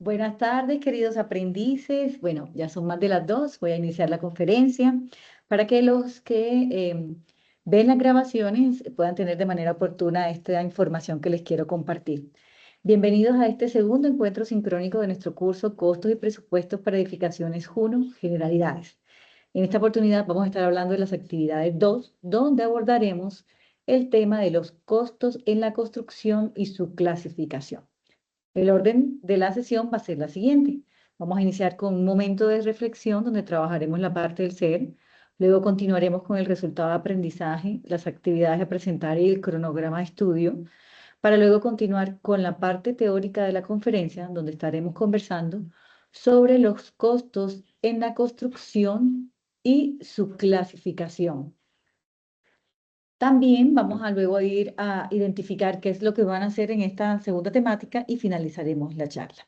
Buenas tardes, queridos aprendices. Bueno, ya son más de las 2. Voy a iniciar la conferencia para que los que ven las grabaciones puedan tener de manera oportuna esta información que les quiero compartir. Bienvenidos a este segundo encuentro sincrónico de nuestro curso Costos y Presupuestos para Edificaciones Juno, Generalidades. En esta oportunidad vamos a estar hablando de las actividades 2, donde abordaremos el tema de los costos en la construcción y su clasificación. El orden de la sesión va a ser la siguiente. Vamos a iniciar con un momento de reflexión donde trabajaremos la parte del ser. Luego continuaremos con el resultado de aprendizaje, las actividades a presentar y el cronograma de estudio, para luego continuar con la parte teórica de la conferencia, donde estaremos conversando sobre los costos en la construcción y su clasificación. También vamos a luego ir a identificar qué es lo que van a hacer en esta segunda temática y finalizaremos la charla.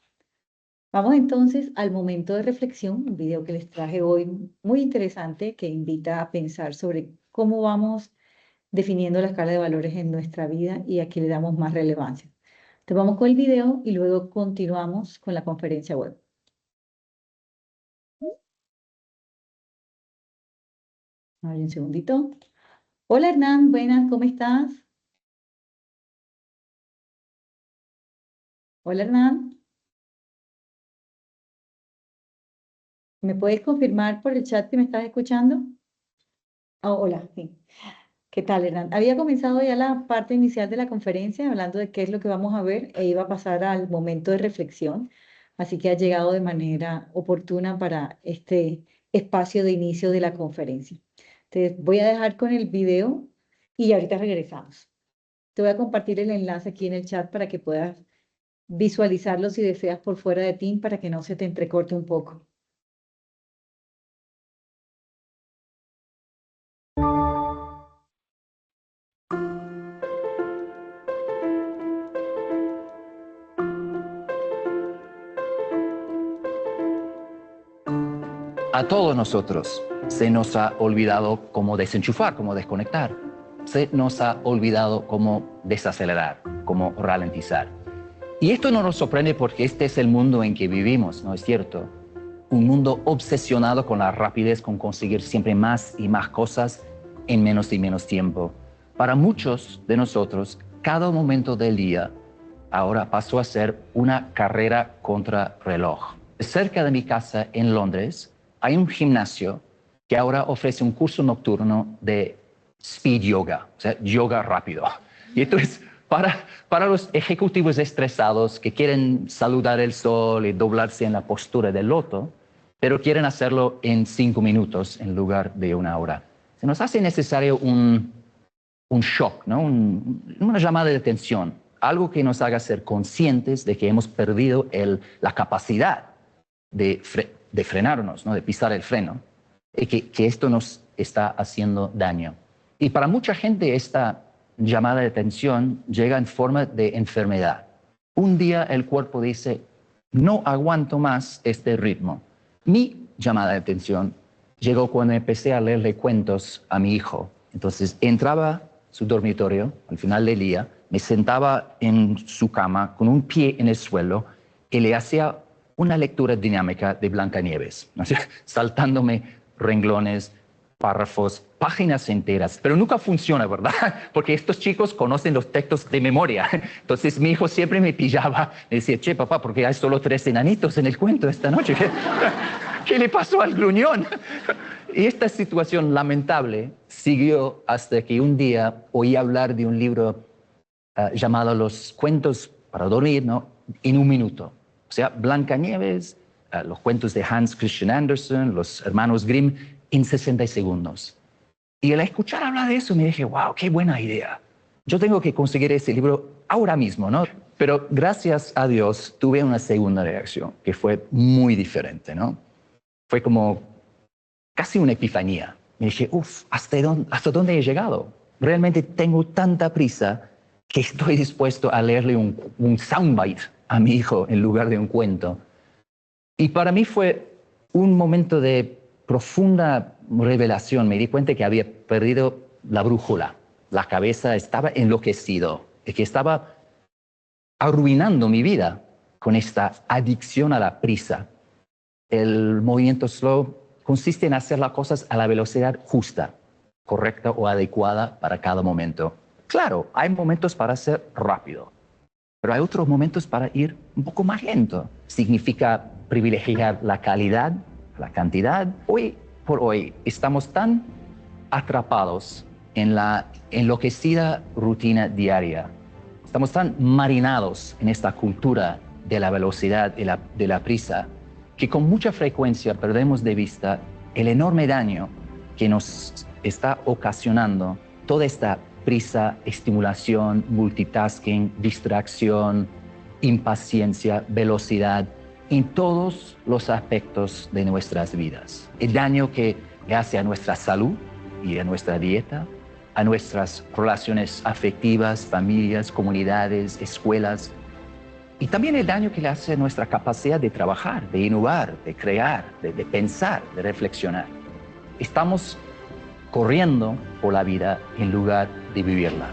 Vamos entonces al momento de reflexión, un video que les traje hoy muy interesante que invita a pensar sobre cómo vamos definiendo la escala de valores en nuestra vida y a qué le damos más relevancia. Entonces vamos con el video y luego continuamos con la conferencia web. A ver, un segundito. Hola Hernán, buenas, ¿cómo estás? Hola Hernán, ¿me puedes confirmar por el chat que me estás escuchando? Oh, hola, sí. ¿Qué tal, Hernán? Había comenzado ya la parte inicial de la conferencia hablando de qué es lo que vamos a ver e iba a pasar al momento de reflexión, así que ha llegado de manera oportuna para este espacio de inicio de la conferencia. Entonces, voy a dejar con el video y ahorita regresamos. Te voy a compartir el enlace aquí en el chat para que puedas visualizarlo si deseas por fuera de ti para que no se te entrecorte un poco. A todos nosotros se nos ha olvidado cómo desenchufar, cómo desconectar. Se nos ha olvidado cómo desacelerar, cómo ralentizar. Y esto no nos sorprende porque este es el mundo en que vivimos, ¿no es cierto? Un mundo obsesionado con la rapidez, con conseguir siempre más y más cosas en menos y menos tiempo. Para muchos de nosotros, cada momento del día ahora pasó a ser una carrera contra reloj. Cerca de mi casa en Londres hay un gimnasio que ahora ofrece un curso nocturno de speed yoga, o sea, yoga rápido. Y entonces, para los ejecutivos estresados que quieren saludar el sol y doblarse en la postura del loto, pero quieren hacerlo en 5 minutos en lugar de 1 hora. Se nos hace necesario un shock, ¿no? Una llamada de atención, algo que nos haga ser conscientes de que hemos perdido la capacidad de frenarnos, ¿no? De pisar el freno, y que esto nos está haciendo daño. Y para mucha gente esta llamada de atención llega en forma de enfermedad. Un día el cuerpo dice, no aguanto más este ritmo. Mi llamada de atención llegó cuando empecé a leerle cuentos a mi hijo. Entonces entraba a su dormitorio al final del día, me sentaba en su cama con un pie en el suelo y le hacía una lectura dinámica de Blancanieves, ¿no? Saltándome renglones, párrafos, páginas enteras, pero nunca funciona, ¿verdad? Porque estos chicos conocen los textos de memoria. Entonces mi hijo siempre me pillaba, me decía, che, papá, ¿por qué hay solo 3 enanitos en el cuento esta noche? ¿Qué le pasó al gruñón? Y esta situación lamentable siguió hasta que un día oí hablar de un libro llamado Los cuentos para dormir, ¿no? En 1 minuto. O sea, Blancanieves, los cuentos de Hans Christian Andersen, los hermanos Grimm, en 60 segundos. Y al escuchar hablar de eso me dije, wow, qué buena idea. Yo tengo que conseguir ese libro ahora mismo, ¿no? Pero gracias a Dios tuve una segunda reacción que fue muy diferente, ¿no? Fue como casi una epifanía. Me dije, ¿hasta dónde he llegado? Realmente tengo tanta prisa que estoy dispuesto a leerle un soundbite a mi hijo en lugar de un cuento. Y para mí fue un momento de profunda revelación. Me di cuenta que había perdido la brújula. La cabeza estaba enloquecido, que estaba arruinando mi vida con esta adicción a la prisa. El movimiento slow consiste en hacer las cosas a la velocidad justa, correcta o adecuada para cada momento. Claro, hay momentos para ser rápido, pero hay otros momentos para ir un poco más lento. Significa privilegiar la calidad, la cantidad. Hoy por hoy estamos tan atrapados en la enloquecida rutina diaria. Estamos tan marinados en esta cultura de la velocidad y de la prisa que con mucha frecuencia perdemos de vista el enorme daño que nos está ocasionando toda esta prisa, estimulación, multitasking, distracción, impaciencia, velocidad en todos los aspectos de nuestras vidas. El daño que le hace a nuestra salud y a nuestra dieta, a nuestras relaciones afectivas, familias, comunidades, escuelas, y también el daño que le hace a nuestra capacidad de trabajar, de innovar, de crear, de pensar, de reflexionar. Estamos corriendo por la vida en lugar de vivirla.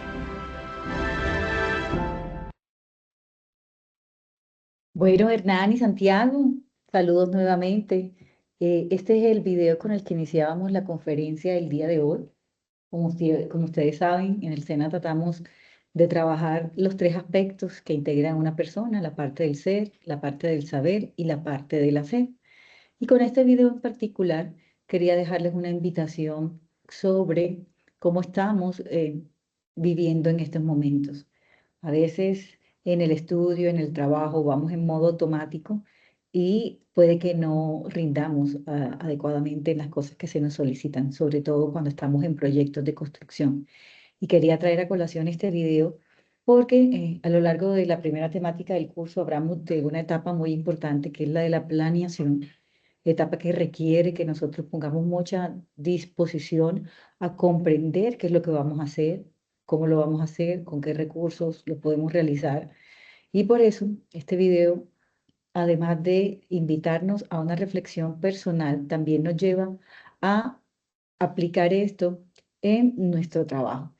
Bueno, Hernán y Santiago, saludos nuevamente. Este es el video con el que iniciábamos la conferencia del día de hoy. Como ustedes saben, en el SENA tratamos de trabajar los tres aspectos que integran una persona, la parte del ser, la parte del saber y la parte del hacer. Y con este video en particular, quería dejarles una invitación sobre cómo estamos viviendo en estos momentos. A veces en el estudio, en el trabajo, vamos en modo automático y puede que no rindamos adecuadamente en las cosas que se nos solicitan, sobre todo cuando estamos en proyectos de construcción. Y quería traer a colación este video porque a lo largo de la primera temática del curso hablamos de una etapa muy importante que es la de la planeación, etapa que requiere que nosotros pongamos mucha disposición a comprender qué es lo que vamos a hacer, cómo lo vamos a hacer, con qué recursos lo podemos realizar. Y por eso este video, además de invitarnos a una reflexión personal, también nos lleva a aplicar esto en nuestro trabajo.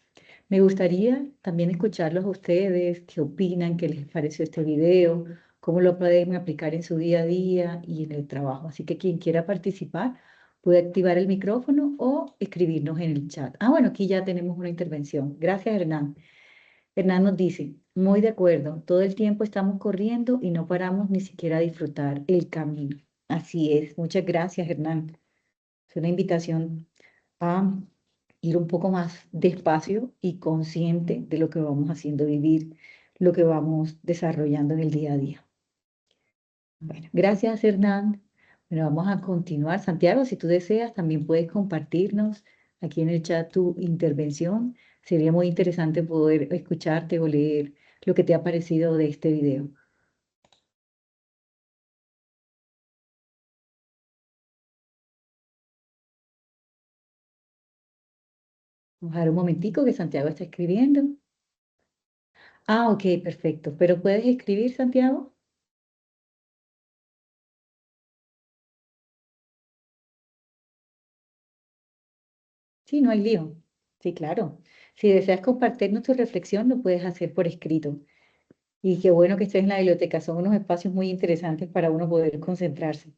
Me gustaría también escucharlos a ustedes, qué opinan, qué les pareció este video, cómo lo pueden aplicar en su día a día y en el trabajo. Así que quien quiera participar puede activar el micrófono o escribirnos en el chat. Ah, bueno, aquí ya tenemos una intervención. Gracias, Hernán. Hernán nos dice, muy de acuerdo, todo el tiempo estamos corriendo y no paramos ni siquiera a disfrutar el camino. Así es. Muchas gracias, Hernán. Es una invitación a ir un poco más despacio y consciente de lo que vamos haciendo vivir, lo que vamos desarrollando en el día a día. Bueno, gracias Hernán. Bueno, vamos a continuar. Santiago, si tú deseas, también puedes compartirnos aquí en el chat tu intervención. Sería muy interesante poder escucharte o leer lo que te ha parecido de este video. Vamos a dar un momentico que Santiago está escribiendo. Ah, ok, perfecto. ¿Pero puedes escribir, Santiago? Sí, no hay lío. Sí, claro. Si deseas compartirnos tu reflexión, lo puedes hacer por escrito. Y qué bueno que estés en la biblioteca. Son unos espacios muy interesantes para uno poder concentrarse.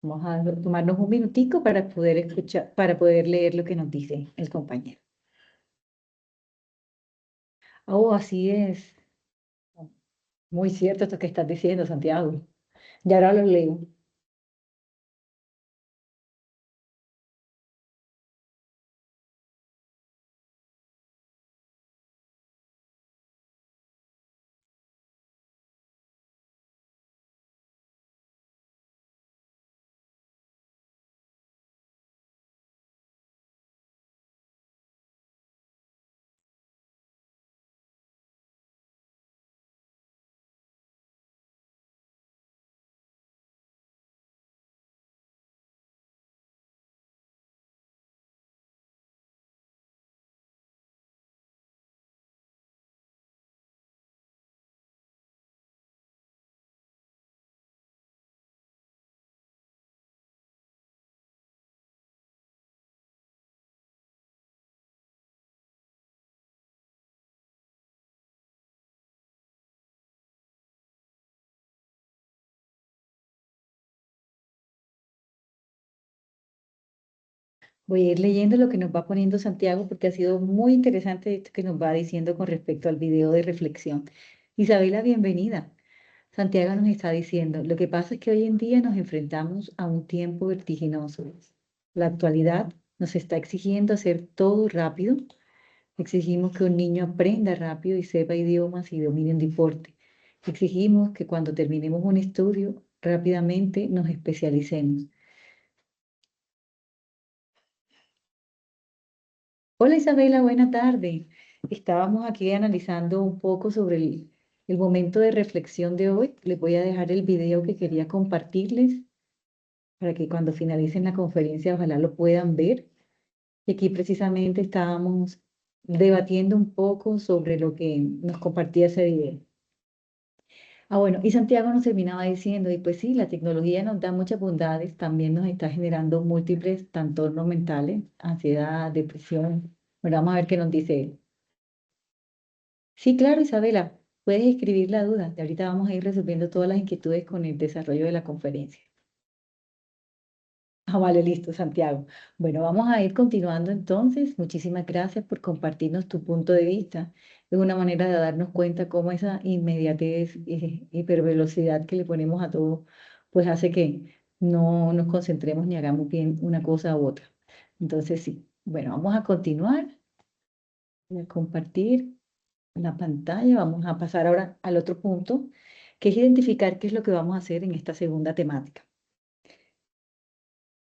Vamos a tomarnos un minutico para poder escuchar, para poder leer lo que nos dice el compañero. Oh, así es. Muy cierto esto que estás diciendo, Santiago. Y ahora lo leo. Voy a ir leyendo lo que nos va poniendo Santiago porque ha sido muy interesante esto que nos va diciendo con respecto al video de reflexión. Isabela, bienvenida. Santiago nos está diciendo, lo que pasa es que hoy en día nos enfrentamos a un tiempo vertiginoso. La actualidad nos está exigiendo hacer todo rápido. Exigimos que un niño aprenda rápido y sepa idiomas y domine un deporte. Exigimos que cuando terminemos un estudio, rápidamente nos especialicemos. Hola Isabela, buena tarde. Estábamos aquí analizando un poco sobre el momento de reflexión de hoy. Les voy a dejar el video que quería compartirles para que cuando finalicen la conferencia ojalá lo puedan ver. Y aquí precisamente estábamos debatiendo un poco sobre lo que nos compartía ese video. Bueno, y Santiago nos terminaba diciendo, y pues sí, la tecnología nos da muchas bondades, también nos está generando múltiples trastornos mentales, ansiedad, depresión. Bueno, vamos a ver qué nos dice él. Sí, claro, Isabela, puedes escribir la duda. Y ahorita vamos a ir resolviendo todas las inquietudes con el desarrollo de la conferencia. Vale, listo, Santiago. Bueno, vamos a ir continuando entonces. Muchísimas gracias por compartirnos tu punto de vista. Es una manera de darnos cuenta cómo esa inmediatez y hipervelocidad que le ponemos a todo, pues hace que no nos concentremos ni hagamos bien una cosa u otra. Entonces, sí. Bueno, vamos a continuar. Voy a compartir la pantalla. Vamos a pasar ahora al otro punto, que es identificar qué es lo que vamos a hacer en esta segunda temática.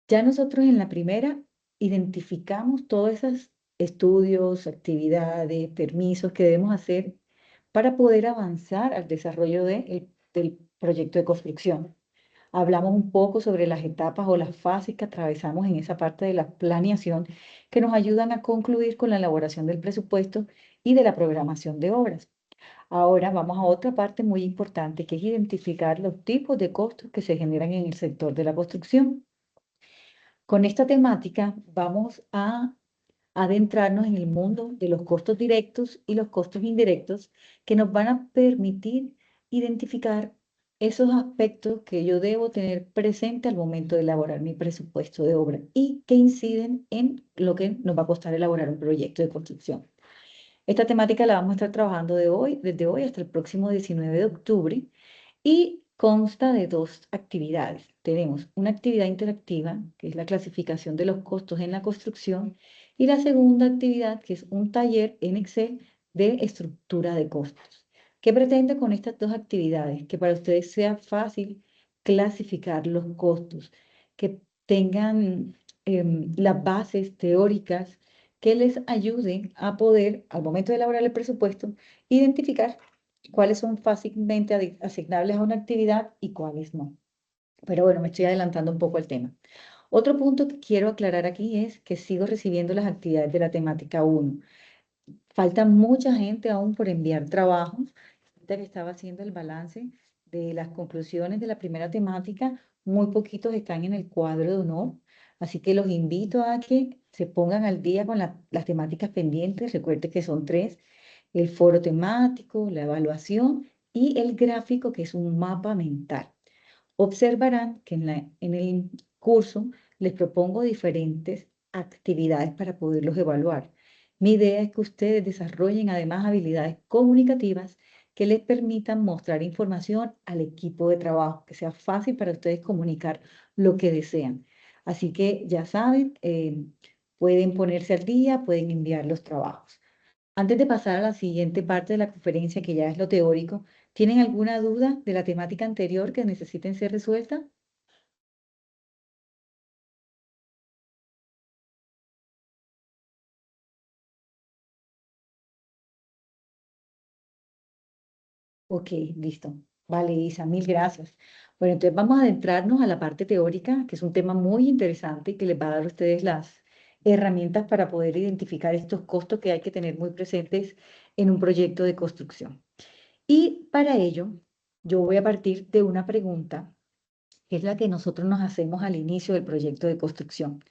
Ya nosotros en la primera identificamos todos esos estudios, actividades, permisos que debemos hacer para poder avanzar al desarrollo del proyecto de construcción. Hablamos un poco sobre las etapas o las fases que atravesamos en esa parte de la planeación que nos ayudan a concluir con la elaboración del presupuesto y de la programación de obras. Ahora vamos a otra parte muy importante, que es identificar los tipos de costos que se generan en el sector de la construcción. Con esta temática vamos a adentrarnos en el mundo de los costos directos y los costos indirectos que nos van a permitir identificar esos aspectos que yo debo tener presente al momento de elaborar mi presupuesto de obra y que inciden en lo que nos va a costar elaborar un proyecto de construcción. Esta temática la vamos a estar trabajando desde hoy hasta el próximo 19 de octubre y consta de dos actividades. Tenemos una actividad interactiva, que es la clasificación de los costos en la construcción, y la segunda actividad, que es un taller en Excel de estructura de costos. ¿Qué pretende con estas dos actividades? Que para ustedes sea fácil clasificar los costos, que tengan las bases teóricas que les ayuden a poder, al momento de elaborar el presupuesto, identificar cuáles son fácilmente asignables a una actividad y cuáles no. Pero bueno, me estoy adelantando un poco al tema. Otro punto que quiero aclarar aquí es que sigo recibiendo las actividades de la temática 1. Falta mucha gente aún por enviar trabajos. Ahorita que estaba haciendo el balance de las conclusiones de la primera temática, muy poquitos están en el cuadro de honor. Así que los invito a que se pongan al día con las temáticas pendientes. Recuerde que son tres: el foro temático, la evaluación y el gráfico, que es un mapa mental. Observarán que en el curso les propongo diferentes actividades para poderlos evaluar. Mi idea es que ustedes desarrollen además habilidades comunicativas que les permitan mostrar información al equipo de trabajo, que sea fácil para ustedes comunicar lo que desean. Así que ya saben, pueden ponerse al día, pueden enviar los trabajos. Antes de pasar a la siguiente parte de la conferencia, que ya es lo teórico, ¿tienen alguna duda de la temática anterior que necesiten ser resuelta? Ok, listo. Vale, Isa, mil gracias. Bueno, entonces vamos a adentrarnos a la parte teórica, que es un tema muy interesante y que les va a dar a ustedes las herramientas para poder identificar estos costos que hay que tener muy presentes en un proyecto de construcción. Y para ello, yo voy a partir de una pregunta, que es la que nosotros nos hacemos al inicio del proyecto de construcción.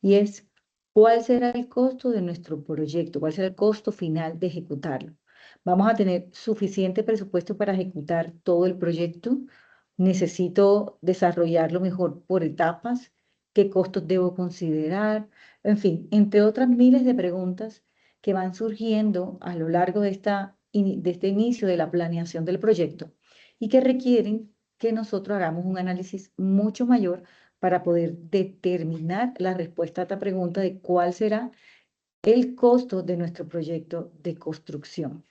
Y es, ¿cuál será el costo de nuestro proyecto? ¿Cuál será el costo final de ejecutarlo? ¿Vamos a tener suficiente presupuesto para ejecutar todo el proyecto? ¿Necesito desarrollarlo mejor por etapas? qué costos debo considerar, en fin, entre otras miles de preguntas que van surgiendo a lo largo de este inicio de la planeación del proyecto y que requieren que nosotros hagamos un análisis mucho mayor para poder determinar la respuesta a esta pregunta de cuál será el costo de nuestro proyecto de construcción.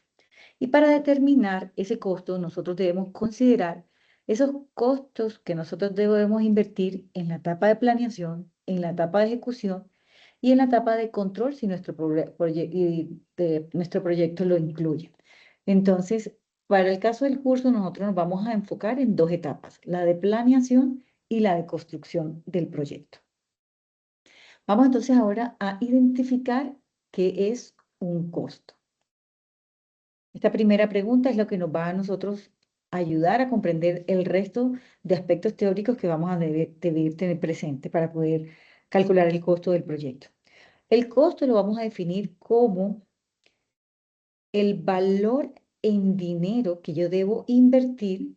Y para determinar ese costo, nosotros debemos considerar esos costos que nosotros debemos invertir en la etapa de planeación, en la etapa de ejecución y en la etapa de control si nuestro proyecto lo incluye. Entonces, para el caso del curso, nosotros nos vamos a enfocar en dos etapas, la de planeación y la de construcción del proyecto. Vamos entonces ahora a identificar qué es un costo. Esta primera pregunta es lo que nos va a nosotros ayudar a comprender el resto de aspectos teóricos que vamos a deber tener presente para poder calcular el costo del proyecto. El costo lo vamos a definir como el valor en dinero que yo debo invertir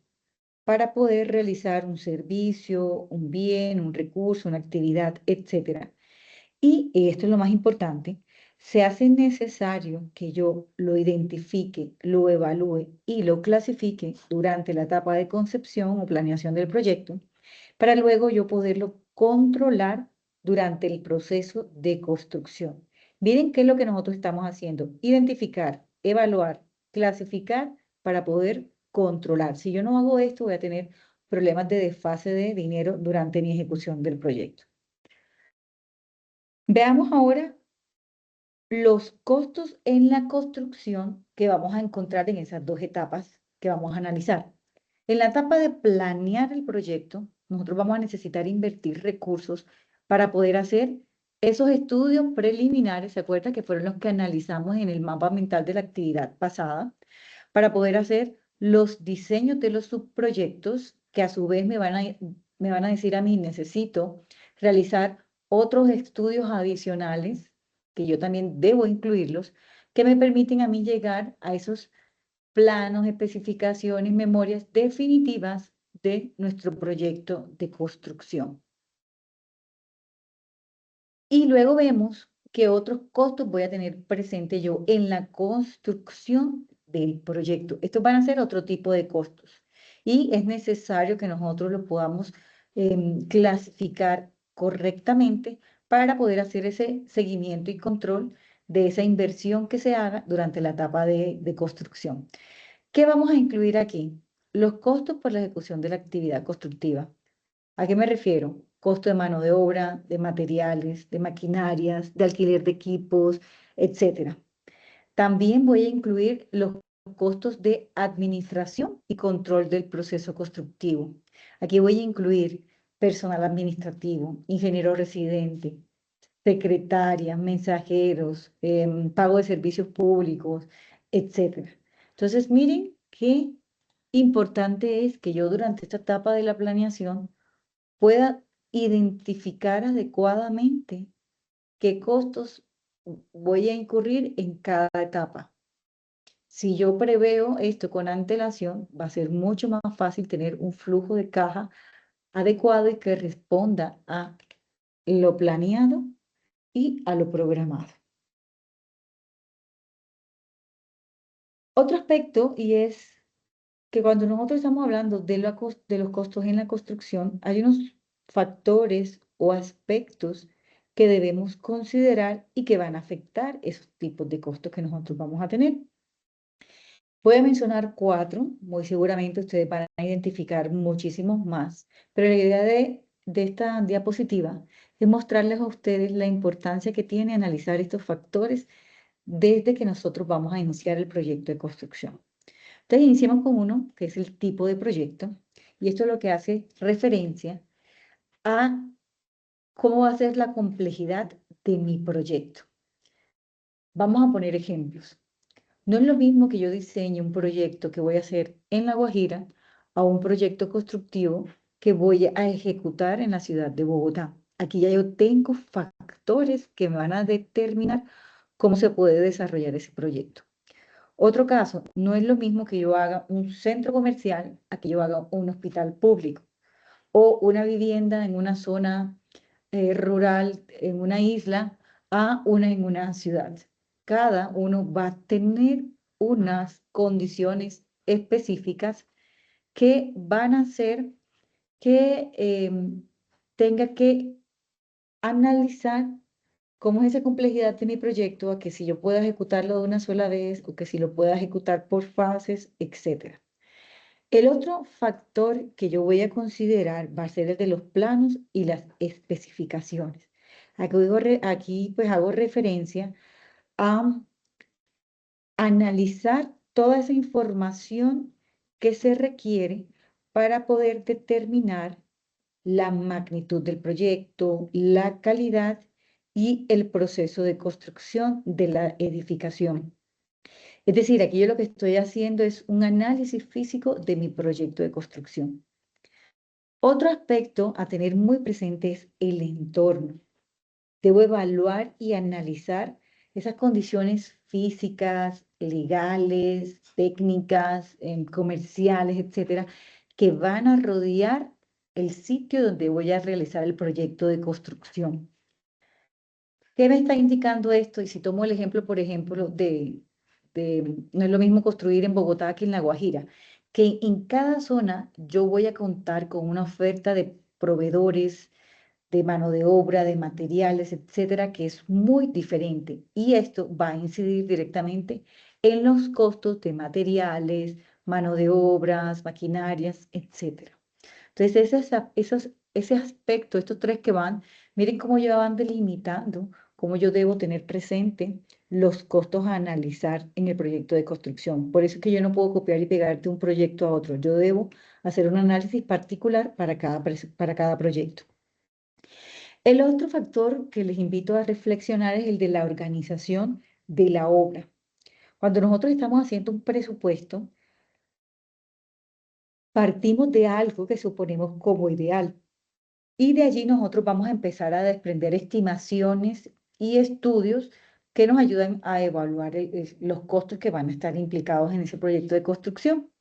para poder realizar un servicio, un bien, un recurso, una actividad, etc. Y esto es lo más importante, se hace necesario que yo lo identifique, lo evalúe y lo clasifique durante la etapa de concepción o planeación del proyecto, para luego yo poderlo controlar durante el proceso de construcción. Miren qué es lo que nosotros estamos haciendo, identificar, evaluar, clasificar para poder controlar. Si yo no hago esto, voy a tener problemas de desfase de dinero durante mi ejecución del proyecto. Veamos ahora los costos en la construcción que vamos a encontrar en esas dos etapas que vamos a analizar. En la etapa de planear el proyecto, nosotros vamos a necesitar invertir recursos para poder hacer esos estudios preliminares, ¿se acuerdan? Que fueron los que analizamos en el mapa mental de la actividad pasada, para poder hacer los diseños de los subproyectos que a su vez me van a decir a mí, necesito realizar otros estudios adicionales que yo también debo incluirlos, que me permiten a mí llegar a esos planos, especificaciones, memorias definitivas de nuestro proyecto de construcción. Y luego vemos qué otros costos voy a tener presente yo en la construcción del proyecto. Estos van a ser otro tipo de costos y es necesario que nosotros lo podamos clasificar correctamente para poder hacer ese seguimiento y control de esa inversión que se haga durante la etapa de construcción. ¿Qué vamos a incluir aquí? Los costos por la ejecución de la actividad constructiva. ¿A qué me refiero? Costo de mano de obra, de materiales, de maquinarias, de alquiler de equipos, etc. También voy a incluir los costos de administración y control del proceso constructivo. Aquí voy a incluir personal administrativo, ingeniero residente, secretarias, mensajeros, pago de servicios públicos, etc. Entonces, miren qué importante es que yo durante esta etapa de la planeación pueda identificar adecuadamente qué costos voy a incurrir en cada etapa. Si yo preveo esto con antelación, va a ser mucho más fácil tener un flujo de caja adecuado y que responda a lo planeado y a lo programado. Otro aspecto, y es que cuando nosotros estamos hablando de los costos en la construcción, hay unos factores o aspectos que debemos considerar y que van a afectar esos tipos de costos que nosotros vamos a tener. Voy a mencionar 4, muy seguramente ustedes van a identificar muchísimos más, pero la idea de esta diapositiva es mostrarles a ustedes la importancia que tiene analizar estos factores desde que nosotros vamos a iniciar el proyecto de construcción. Entonces iniciamos con uno, que es el tipo de proyecto, y esto es lo que hace referencia a cómo va a ser la complejidad de mi proyecto. Vamos a poner ejemplos. No es lo mismo que yo diseñe un proyecto que voy a hacer en La Guajira a un proyecto constructivo que voy a ejecutar en la ciudad de Bogotá. Aquí ya yo tengo factores que me van a determinar cómo se puede desarrollar ese proyecto. Otro caso, no es lo mismo que yo haga un centro comercial a que yo haga un hospital público o una vivienda en una zona rural en una isla a una en una ciudad. Cada uno va a tener unas condiciones específicas que van a hacer que tenga que analizar cómo es esa complejidad de mi proyecto, a que si yo puedo ejecutarlo de una sola vez o que si lo puedo ejecutar por fases, etc. El otro factor que yo voy a considerar va a ser el de los planos y las especificaciones. Aquí pues hago referencia a analizar toda esa información que se requiere para poder determinar la magnitud del proyecto, la calidad y el proceso de construcción de la edificación. Es decir, aquí yo lo que estoy haciendo es un análisis físico de mi proyecto de construcción. Otro aspecto a tener muy presente es el entorno. Debo evaluar y analizar esas condiciones físicas, legales, técnicas, comerciales, etcétera, que van a rodear el sitio donde voy a realizar el proyecto de construcción. ¿Qué me está indicando esto? Y si tomo el ejemplo, por ejemplo, no es lo mismo construir en Bogotá que en La Guajira, que en cada zona yo voy a contar con una oferta de proveedores, de mano de obra, de materiales, etcétera, que es muy diferente. Y esto va a incidir directamente en los costos de materiales, mano de obras, maquinarias, etcétera. Entonces, ese aspecto, estos tres que van, miren cómo ya van delimitando, cómo yo debo tener presente los costos a analizar en el proyecto de construcción. Por eso es que yo no puedo copiar y pegar de un proyecto a otro. Yo debo hacer un análisis particular para cada proyecto. El otro factor que les invito a reflexionar es el de la organización de la obra. Cuando nosotros estamos haciendo un presupuesto, partimos de algo que suponemos como ideal. Y de allí nosotros vamos a empezar a desprender estimaciones y estudios que nos ayudan a evaluar los costos que van a estar implicados en ese proyecto de construcción.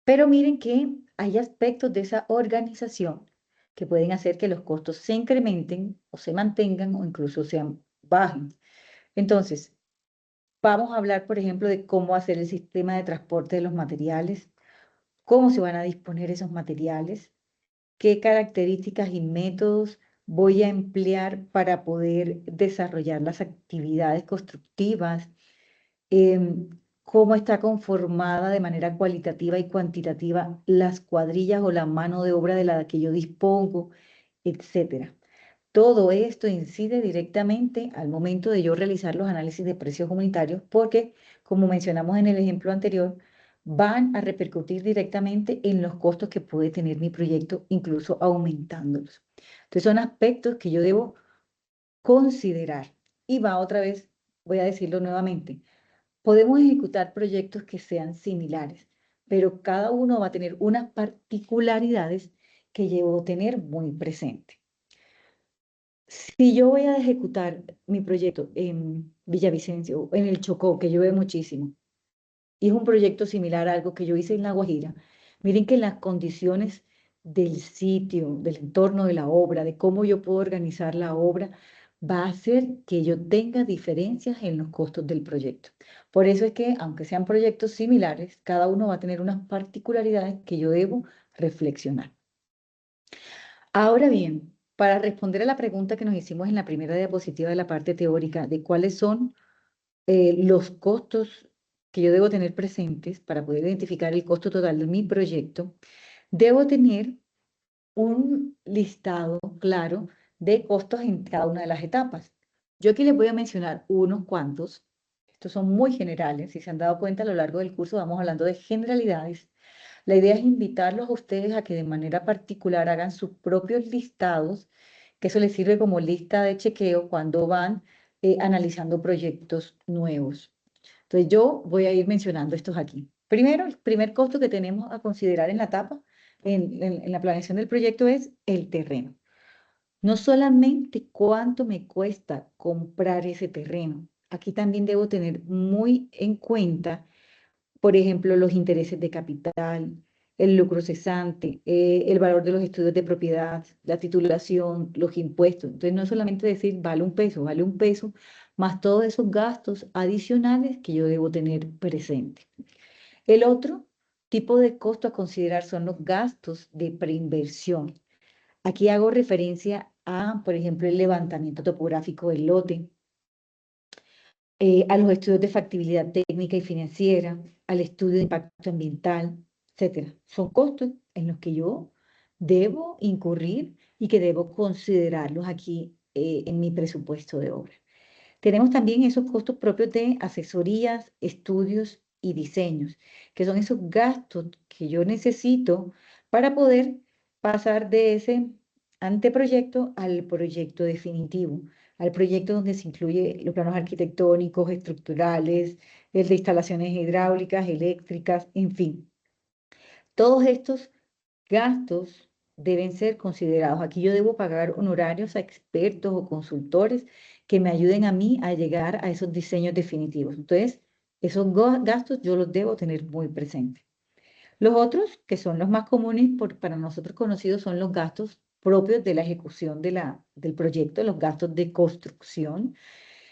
Pero miren que hay aspectos de esa organización que pueden hacer que los costos se incrementen o se mantengan o incluso sean bajen. Entonces, vamos a hablar, por ejemplo, de cómo hacer el sistema de transporte de los materiales, cómo se van a disponer esos materiales, qué características y métodos voy a emplear para poder desarrollar las actividades constructivas, cómo está conformada de manera cualitativa y cuantitativa las cuadrillas o la mano de obra de la que yo dispongo, etcétera. Todo esto incide directamente al momento de yo realizar los análisis de precios unitarios porque, como mencionamos en el ejemplo anterior, van a repercutir directamente en los costos que puede tener mi proyecto, incluso aumentándolos. Entonces son aspectos que yo debo considerar. Y va otra vez, voy a decirlo nuevamente, podemos ejecutar proyectos que sean similares, pero cada uno va a tener unas particularidades que debo tener muy presente. Si yo voy a ejecutar mi proyecto en Villavicencio, en el Chocó, que llueve muchísimo, y es un proyecto similar a algo que yo hice en La Guajira, miren que las condiciones del sitio, del entorno de la obra, de cómo yo puedo organizar la obra, va a hacer que yo tenga diferencias en los costos del proyecto. Por eso es que, aunque sean proyectos similares, cada uno va a tener unas particularidades que yo debo reflexionar. Ahora bien, para responder a la pregunta que nos hicimos en la primera diapositiva de la parte teórica de cuáles son los costos que yo debo tener presentes para poder identificar el costo total de mi proyecto, debo tener un listado claro de costos en cada una de las etapas. Yo aquí les voy a mencionar unos cuantos. Estos son muy generales. Si se han dado cuenta a lo largo del curso, vamos hablando de generalidades. La idea es invitarlos a ustedes a que de manera particular hagan sus propios listados, que eso les sirve como lista de chequeo cuando van analizando proyectos nuevos. Entonces yo voy a ir mencionando estos aquí. Primero, el primer costo que tenemos a considerar en la etapa, en la planeación del proyecto es el terreno. No solamente cuánto me cuesta comprar ese terreno, aquí también debo tener muy en cuenta, por ejemplo, los intereses de capital, el lucro cesante, el valor de los estudios de propiedad, la titulación, los impuestos. Entonces, no es solamente decir vale un peso, más todos esos gastos adicionales que yo debo tener presente. El otro tipo de costo a considerar son los gastos de preinversión. Aquí hago referencia a, por ejemplo, el levantamiento topográfico del lote, a los estudios de factibilidad técnica y financiera, al estudio de impacto ambiental, etcétera. Son costos en los que yo debo incurrir y que debo considerarlos aquí en mi presupuesto de obra. Tenemos también esos costos propios de asesorías, estudios y diseños, que son esos gastos que yo necesito para poder pasar de ese anteproyecto al proyecto definitivo, al proyecto donde se incluye los planos arquitectónicos, estructurales, el de instalaciones hidráulicas, eléctricas, en fin. Todos estos gastos deben ser considerados. Aquí yo debo pagar honorarios a expertos o consultores que me ayuden a mí a llegar a esos diseños definitivos. Entonces, esos gastos yo los debo tener muy presentes. Los otros, que son los más comunes para nosotros conocidos, son los gastos propios de la ejecución del proyecto, los gastos de construcción,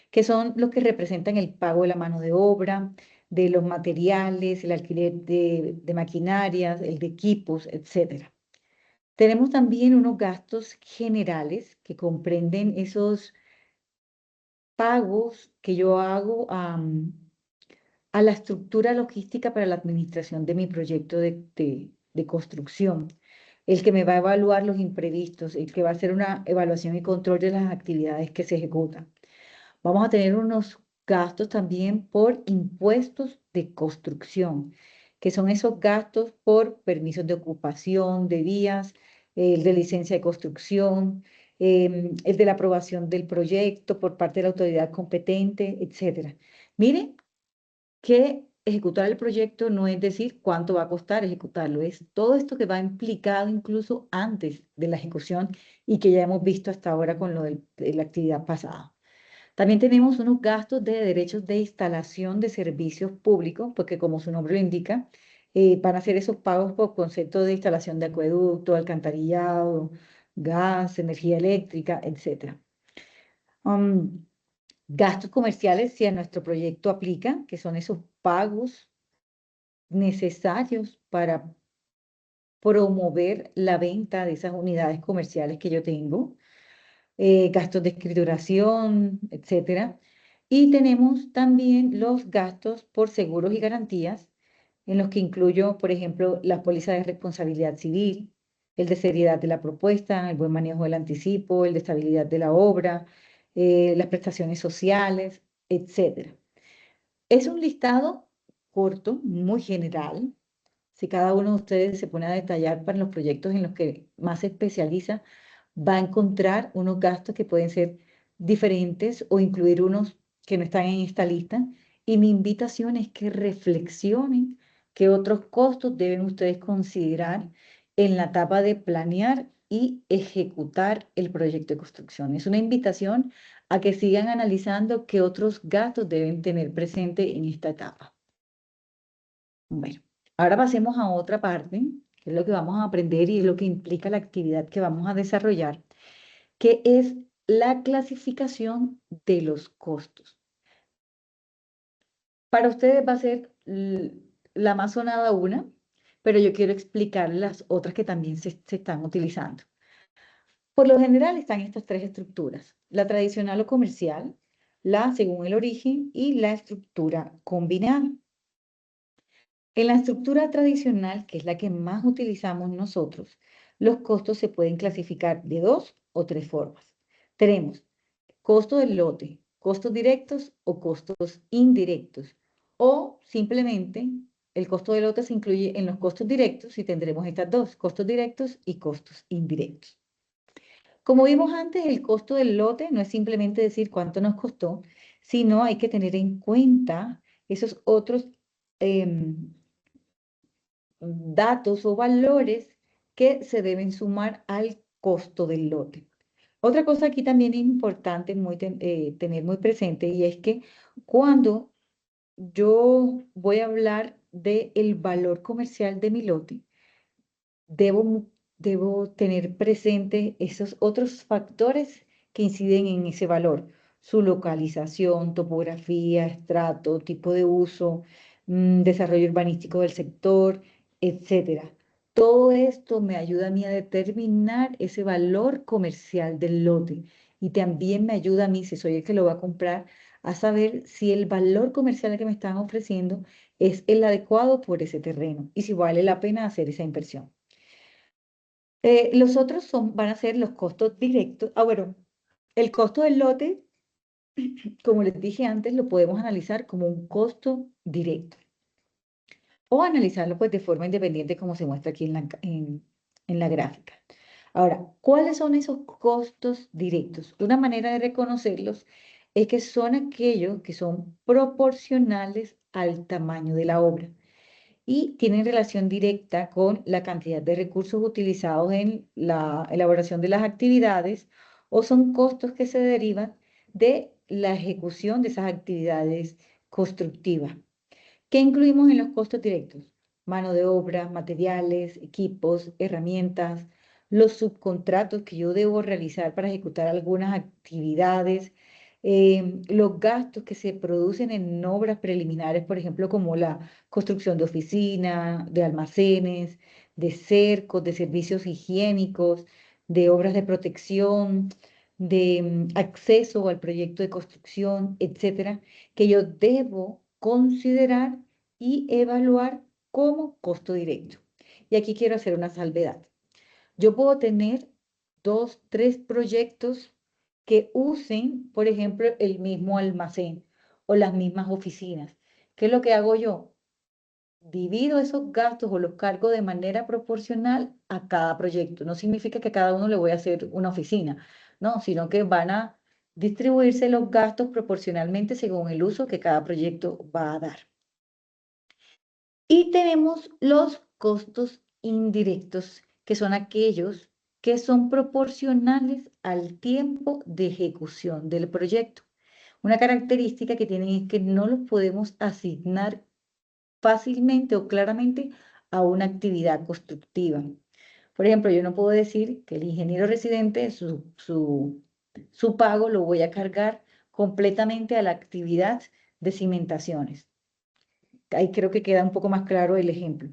que son los que representan el pago de la mano de obra, de los materiales, el alquiler de maquinarias, el de equipos, etcétera. Tenemos también unos gastos generales que comprenden esos pagos que yo hago a la estructura logística para la administración de mi proyecto de construcción, el que me va a evaluar los imprevistos, el que va a hacer una evaluación y control de las actividades que se ejecutan. Vamos a tener unos gastos también por impuestos de construcción, que son esos gastos por permisos de ocupación de vías, el de licencia de construcción, el de la aprobación del proyecto por parte de la autoridad competente, etcétera. Miren que ejecutar el proyecto no es decir cuánto va a costar ejecutarlo, es todo esto que va implicado incluso antes de la ejecución y que ya hemos visto hasta ahora con de la actividad pasada. También tenemos unos gastos de derechos de instalación de servicios públicos, porque como su nombre lo indica, van a hacer esos pagos por concepto de instalación de acueducto, alcantarillado, gas, energía eléctrica, etc. Gastos comerciales, si a nuestro proyecto aplica, que son esos pagos necesarios para promover la venta de esas unidades comerciales que yo tengo, gastos de escrituración, etcétera. Y tenemos también los gastos por seguros y garantías, en los que incluyo, por ejemplo, las pólizas de responsabilidad civil, el de seriedad de la propuesta, el buen manejo del anticipo, el de estabilidad de la obra, las prestaciones sociales, etcétera. Es un listado corto, muy general. Si cada uno de ustedes se pone a detallar para los proyectos en los que más se especializa, va a encontrar unos gastos que pueden ser diferentes o incluir unos que no están en esta lista. Y mi invitación es que reflexionen qué otros costos deben ustedes considerar en la etapa de planear y ejecutar el proyecto de construcción. Es una invitación a que sigan analizando qué otros gastos deben tener presente en esta etapa. Bueno, ahora pasemos a otra parte, que es lo que vamos a aprender y es lo que implica la actividad que vamos a desarrollar, que es la clasificación de los costos. Para ustedes va a ser la más sonada una, pero yo quiero explicar las otras que también se están utilizando. Por lo general están estas tres estructuras, la tradicional o comercial, la según el origen y la estructura combinada. En la estructura tradicional, que es la que más utilizamos nosotros, los costos se pueden clasificar de dos o tres formas. Tenemos costo del lote, costos directos o costos indirectos. O simplemente el costo del lote se incluye en los costos directos y tendremos estas dos, costos directos y costos indirectos. Como vimos antes, el costo del lote no es simplemente decir cuánto nos costó, sino hay que tener en cuenta esos otros datos o valores que se deben sumar al costo del lote. Otra cosa aquí también es importante tener muy presente y es que cuando yo voy a hablar del valor comercial de mi lote, debo tener presente esos otros factores que inciden en ese valor: su localización, topografía, estrato, tipo de uso, desarrollo urbanístico del sector, etcétera. Todo esto me ayuda a mí a determinar ese valor comercial del lote, y también me ayuda a mí, si soy el que lo va a comprar, a saber si el valor comercial que me están ofreciendo es el adecuado por ese terreno y si vale la pena hacer esa inversión. Los otros van a ser los costos directos. Bueno, el costo del lote, como les dije antes, lo podemos analizar como un costo directo o analizarlo pues de forma independiente, como se muestra aquí en la gráfica. Ahora, ¿cuáles son esos costos directos? Una manera de reconocerlos es que son aquellos que son proporcionales al tamaño de la obra y tienen relación directa con la cantidad de recursos utilizados en la elaboración de las actividades, o son costos que se derivan de la ejecución de esas actividades constructivas. ¿Qué incluimos en los costos directos? Mano de obra, materiales, equipos, herramientas, los subcontratos que yo debo realizar para ejecutar algunas actividades, los gastos que se producen en obras preliminares, por ejemplo, como la construcción de oficinas, de almacenes, de cercos, de servicios higiénicos, de obras de protección, de acceso al proyecto de construcción, etcétera, que yo debo considerar y evaluar como costo directo. Y aquí quiero hacer una salvedad. Yo puedo tener 2, 3 proyectos que usen, por ejemplo, el mismo almacén o las mismas oficinas. ¿Qué es lo que hago yo? Divido esos gastos o los cargo de manera proporcional a cada proyecto. No significa que a cada uno le voy a hacer una oficina, no, sino que van a distribuirse los gastos proporcionalmente según el uso que cada proyecto va a dar. Y tenemos los costos indirectos, que son aquellos que son proporcionales al tiempo de ejecución del proyecto. Una característica que tienen es que no los podemos asignar fácilmente o claramente a una actividad constructiva. Por ejemplo, yo no puedo decir que el ingeniero residente, su pago lo voy a cargar completamente a la actividad de cimentaciones. Ahí creo que queda un poco más claro el ejemplo.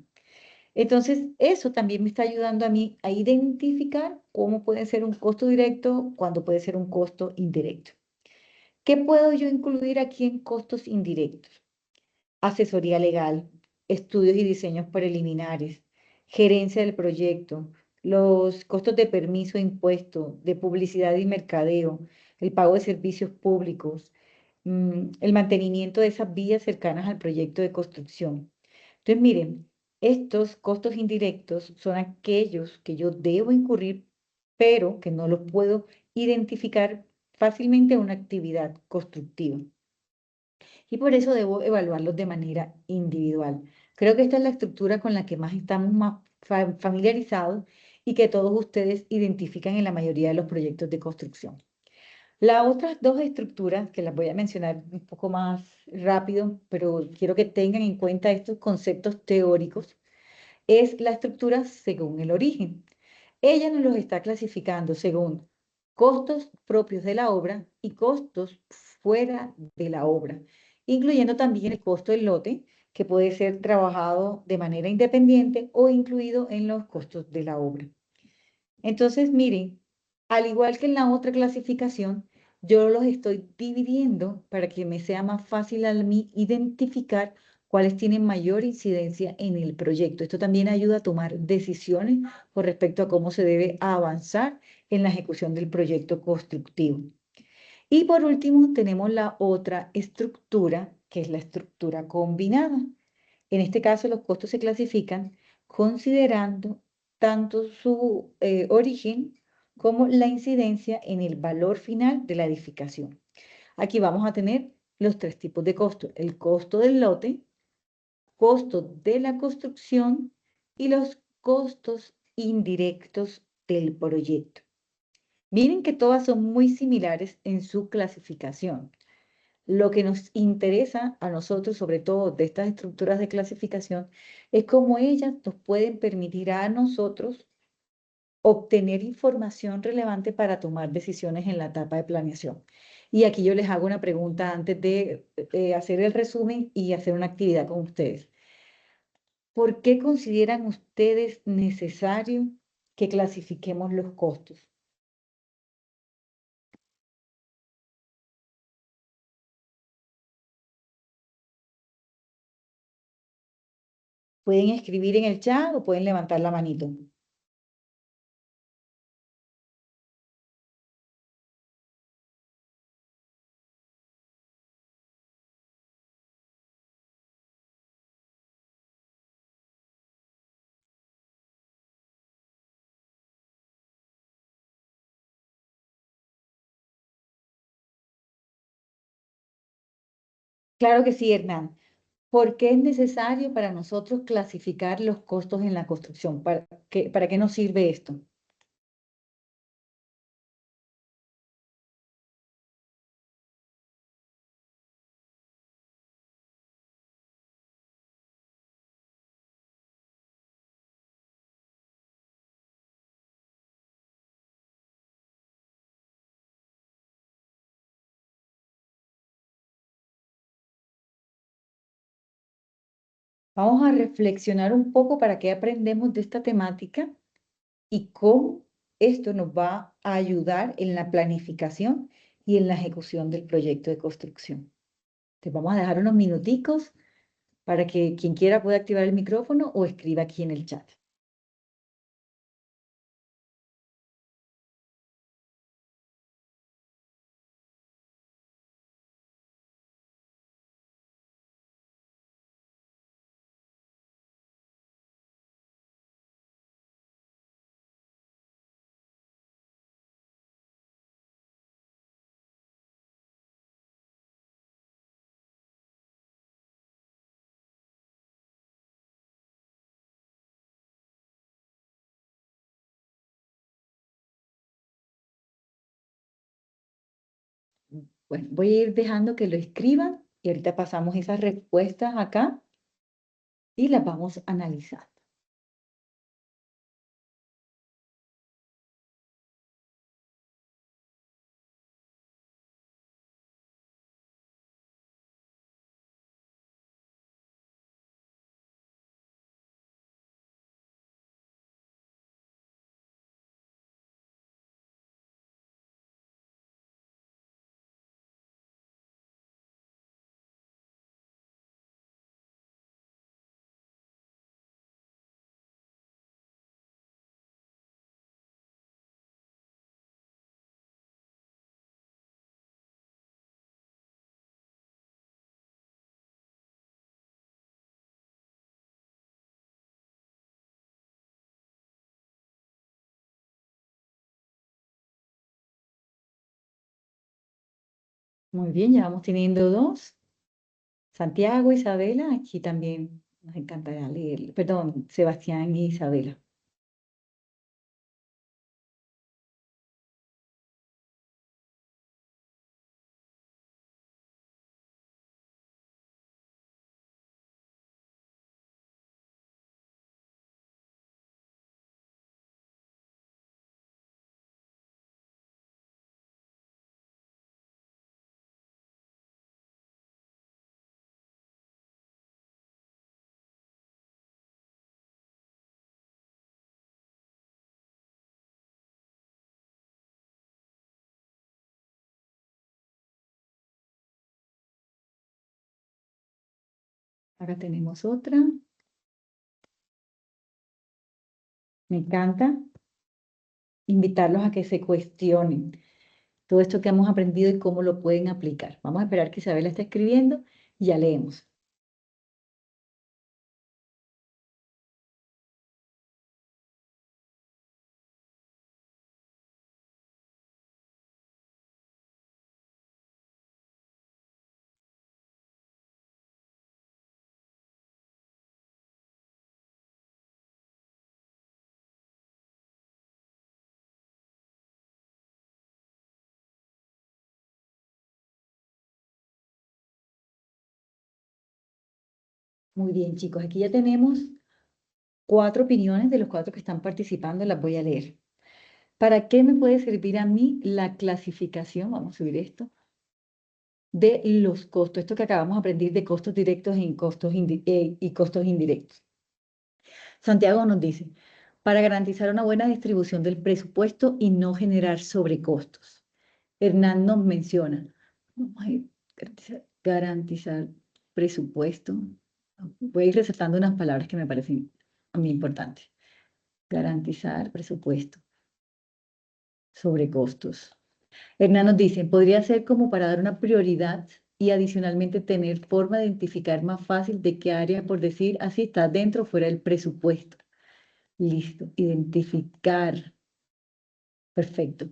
Entonces, eso también me está ayudando a mí a identificar cómo puede ser un costo directo, cuándo puede ser un costo indirecto. ¿Qué puedo yo incluir aquí en costos indirectos? Asesoría legal, estudios y diseños preliminares, gerencia del proyecto, los costos de permiso e impuesto, de publicidad y mercadeo, el pago de servicios públicos, el mantenimiento de esas vías cercanas al proyecto de construcción. Entonces, miren, estos costos indirectos son aquellos que yo debo incurrir, pero que no los puedo identificar fácilmente en una actividad constructiva, y por eso debo evaluarlos de manera individual. Creo que esta es la estructura con la que más estamos más familiarizados y que todos ustedes identifican en la mayoría de los proyectos de construcción. Las otras dos estructuras, que las voy a mencionar un poco más rápido, pero quiero que tengan en cuenta estos conceptos teóricos, es la estructura según el origen. Ella nos los está clasificando según costos propios de la obra y costos fuera de la obra, incluyendo también el costo del lote, que puede ser trabajado de manera independiente o incluido en los costos de la obra. Entonces, miren, al igual que en la otra clasificación, yo los estoy dividiendo para que me sea más fácil a mí identificar cuáles tienen mayor incidencia en el proyecto. Esto también ayuda a tomar decisiones con respecto a cómo se debe avanzar en la ejecución del proyecto constructivo. Y por último, tenemos la otra estructura, que es la estructura combinada. En este caso, los costos se clasifican considerando tanto su origen como la incidencia en el valor final de la edificación. Aquí vamos a tener los tres tipos de costos: el costo del lote, costo de la construcción y los costos indirectos del proyecto. Miren que todas son muy similares en su clasificación. Lo que nos interesa a nosotros, sobre todo de estas estructuras de clasificación, es cómo ellas nos pueden permitir a nosotros obtener información relevante para tomar decisiones en la etapa de planeación. Y aquí yo les hago una pregunta antes de hacer el resumen y hacer una actividad con ustedes. ¿Por qué consideran ustedes necesario que clasifiquemos los costos? Pueden escribir en el chat o pueden levantar la manito. Claro que sí, Hernán. ¿Por qué es necesario para nosotros clasificar los costos en la construcción? Para qué nos sirve esto? Vamos a reflexionar un poco para qué aprendemos de esta temática y cómo esto nos va a ayudar en la planificación y en la ejecución del proyecto de construcción. Te vamos a dejar unos minuticos para que quien quiera pueda activar el micrófono o escriba aquí en el chat. Bueno, voy a ir dejando que lo escriban y ahorita pasamos esas respuestas acá y las vamos a analizar. Muy bien, ya vamos teniendo dos. Santiago, Isabela, aquí también nos encantará leer. Perdón, Sebastián y Isabela. Acá tenemos otra. Me encanta invitarlos a que se cuestionen todo esto que hemos aprendido y cómo lo pueden aplicar. Vamos a esperar que Isabela esté escribiendo y ya leemos. Muy bien, chicos, aquí ya tenemos 4 opiniones de los 4 que están participando, las voy a leer. ¿Para qué me puede servir a mí la clasificación? Vamos a subir esto. De los costos, esto que acabamos de aprender de costos directos y costos indirectos. Santiago nos dice, para garantizar una buena distribución del presupuesto y no generar sobrecostos. Hernán nos menciona, ay, garantizar presupuesto. Voy a ir resaltando unas palabras que me parecen a mí importantes. Garantizar presupuesto, sobrecostos. Hernán nos dice, podría ser como para dar una prioridad y adicionalmente tener forma de identificar más fácil de qué área, por decir así, está dentro o fuera del presupuesto. Listo, identificar. Perfecto.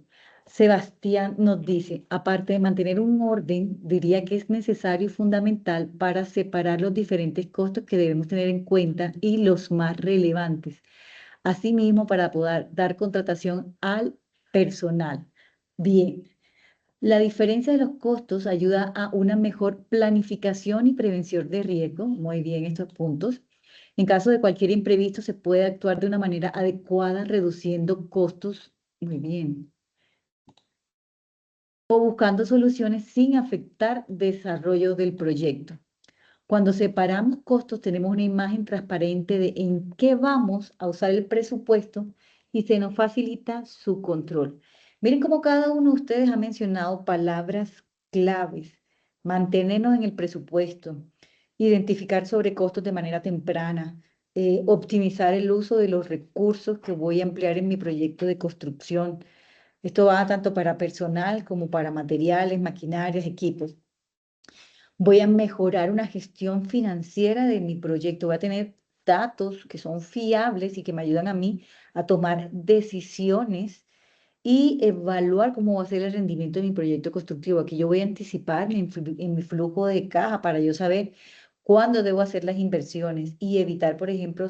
Sebastián nos dice, aparte de mantener un orden, diría que es necesario y fundamental para separar los diferentes costos que debemos tener en cuenta y los más relevantes. Asimismo, para poder dar contratación al personal. Bien. La diferencia de los costos ayuda a una mejor planificación y prevención de riesgo. Muy bien estos puntos. En caso de cualquier imprevisto, se puede actuar de una manera adecuada, reduciendo costos. Muy bien. O buscando soluciones sin afectar desarrollo del proyecto. Cuando separamos costos, tenemos una imagen transparente de en qué vamos a usar el presupuesto y se nos facilita su control. Miren cómo cada uno de ustedes ha mencionado palabras claves. Mantenernos en el presupuesto, identificar sobrecostos de manera temprana, optimizar el uso de los recursos que voy a emplear en mi proyecto de construcción. Esto va tanto para personal como para materiales, maquinarias, equipos. Voy a mejorar una gestión financiera de mi proyecto. Voy a tener datos que son fiables y que me ayudan a mí a tomar decisiones y evaluar cómo va a ser el rendimiento de mi proyecto constructivo. Aquí yo voy a anticiparme en mi flujo de caja para yo saber cuándo debo hacer las inversiones y evitar, por ejemplo,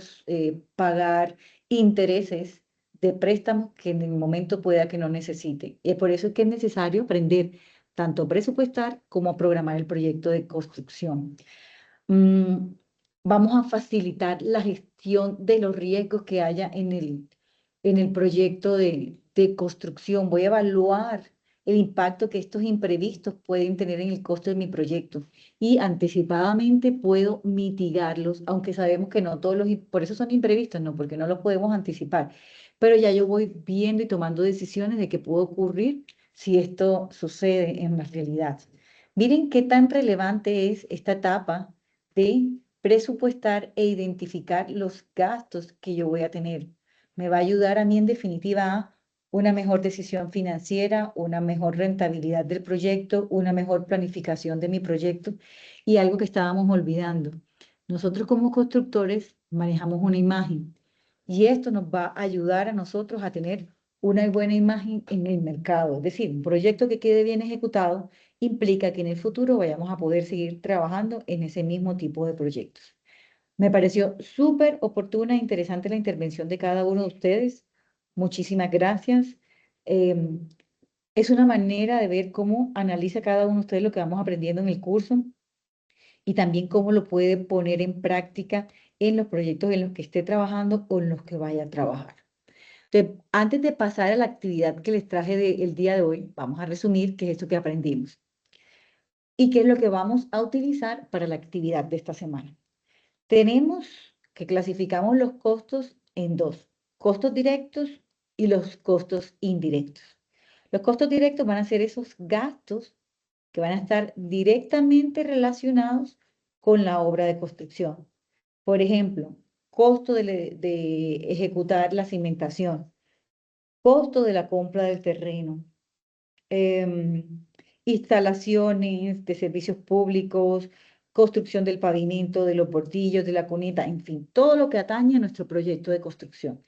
pagar intereses de préstamos que en el momento pueda que no necesite. Y por eso es que es necesario aprender tanto a presupuestar como a programar el proyecto de construcción. Mm, Vamos a facilitar la gestión de los riesgos que haya en el proyecto de construcción. Voy a evaluar el impacto que estos imprevistos pueden tener en el costo de mi proyecto y anticipadamente puedo mitigarlos, aunque sabemos que no todos por eso son imprevistos, no, porque no los podemos anticipar, pero ya yo voy viendo y tomando decisiones de qué puede ocurrir si esto sucede en la realidad. Miren qué tan relevante es esta etapa de presupuestar e identificar los gastos que yo voy a tener. Me va a ayudar a mí en definitiva a una mejor decisión financiera, una mejor rentabilidad del proyecto, una mejor planificación de mi proyecto y algo que estábamos olvidando. Nosotros como constructores manejamos una imagen y esto nos va a ayudar a nosotros a tener una buena imagen en el mercado. Es decir, un proyecto que quede bien ejecutado implica que en el futuro vayamos a poder seguir trabajando en ese mismo tipo de proyectos. Me pareció súper oportuna e interesante la intervención de cada uno de ustedes. Muchísimas gracias. Em, es una manera de ver cómo analiza cada uno de ustedes lo que vamos aprendiendo en el curso y también cómo lo puede poner en práctica en los proyectos en los que esté trabajando o en los que vaya a trabajar. Antes de pasar a la actividad que les traje el día de hoy, vamos a resumir qué es esto que aprendimos y qué es lo que vamos a utilizar para la actividad de esta semana. Tenemos que clasificamos los costos en dos, costos directos y los costos indirectos. Los costos directos van a ser esos gastos que van a estar directamente relacionados con la obra de construcción. Por ejemplo, costo de ejecutar la cimentación, costo de la compra del terreno, instalaciones de servicios públicos, construcción del pavimento, de los bordillos, de la cuneta, en fin, todo lo que atañe a nuestro proyecto de construcción.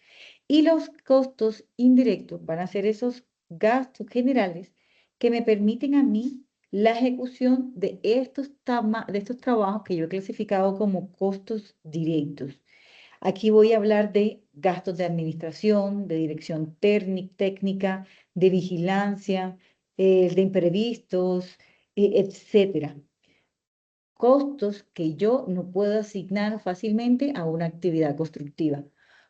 Y los costos indirectos van a ser esos gastos generales que me permiten a mí la ejecución de estos trabajos que yo he clasificado como costos directos. Aquí voy a hablar de gastos de administración, de dirección técnica, de vigilancia, de imprevistos, etcétera. costos que yo no puedo asignar fácilmente a una actividad constructiva.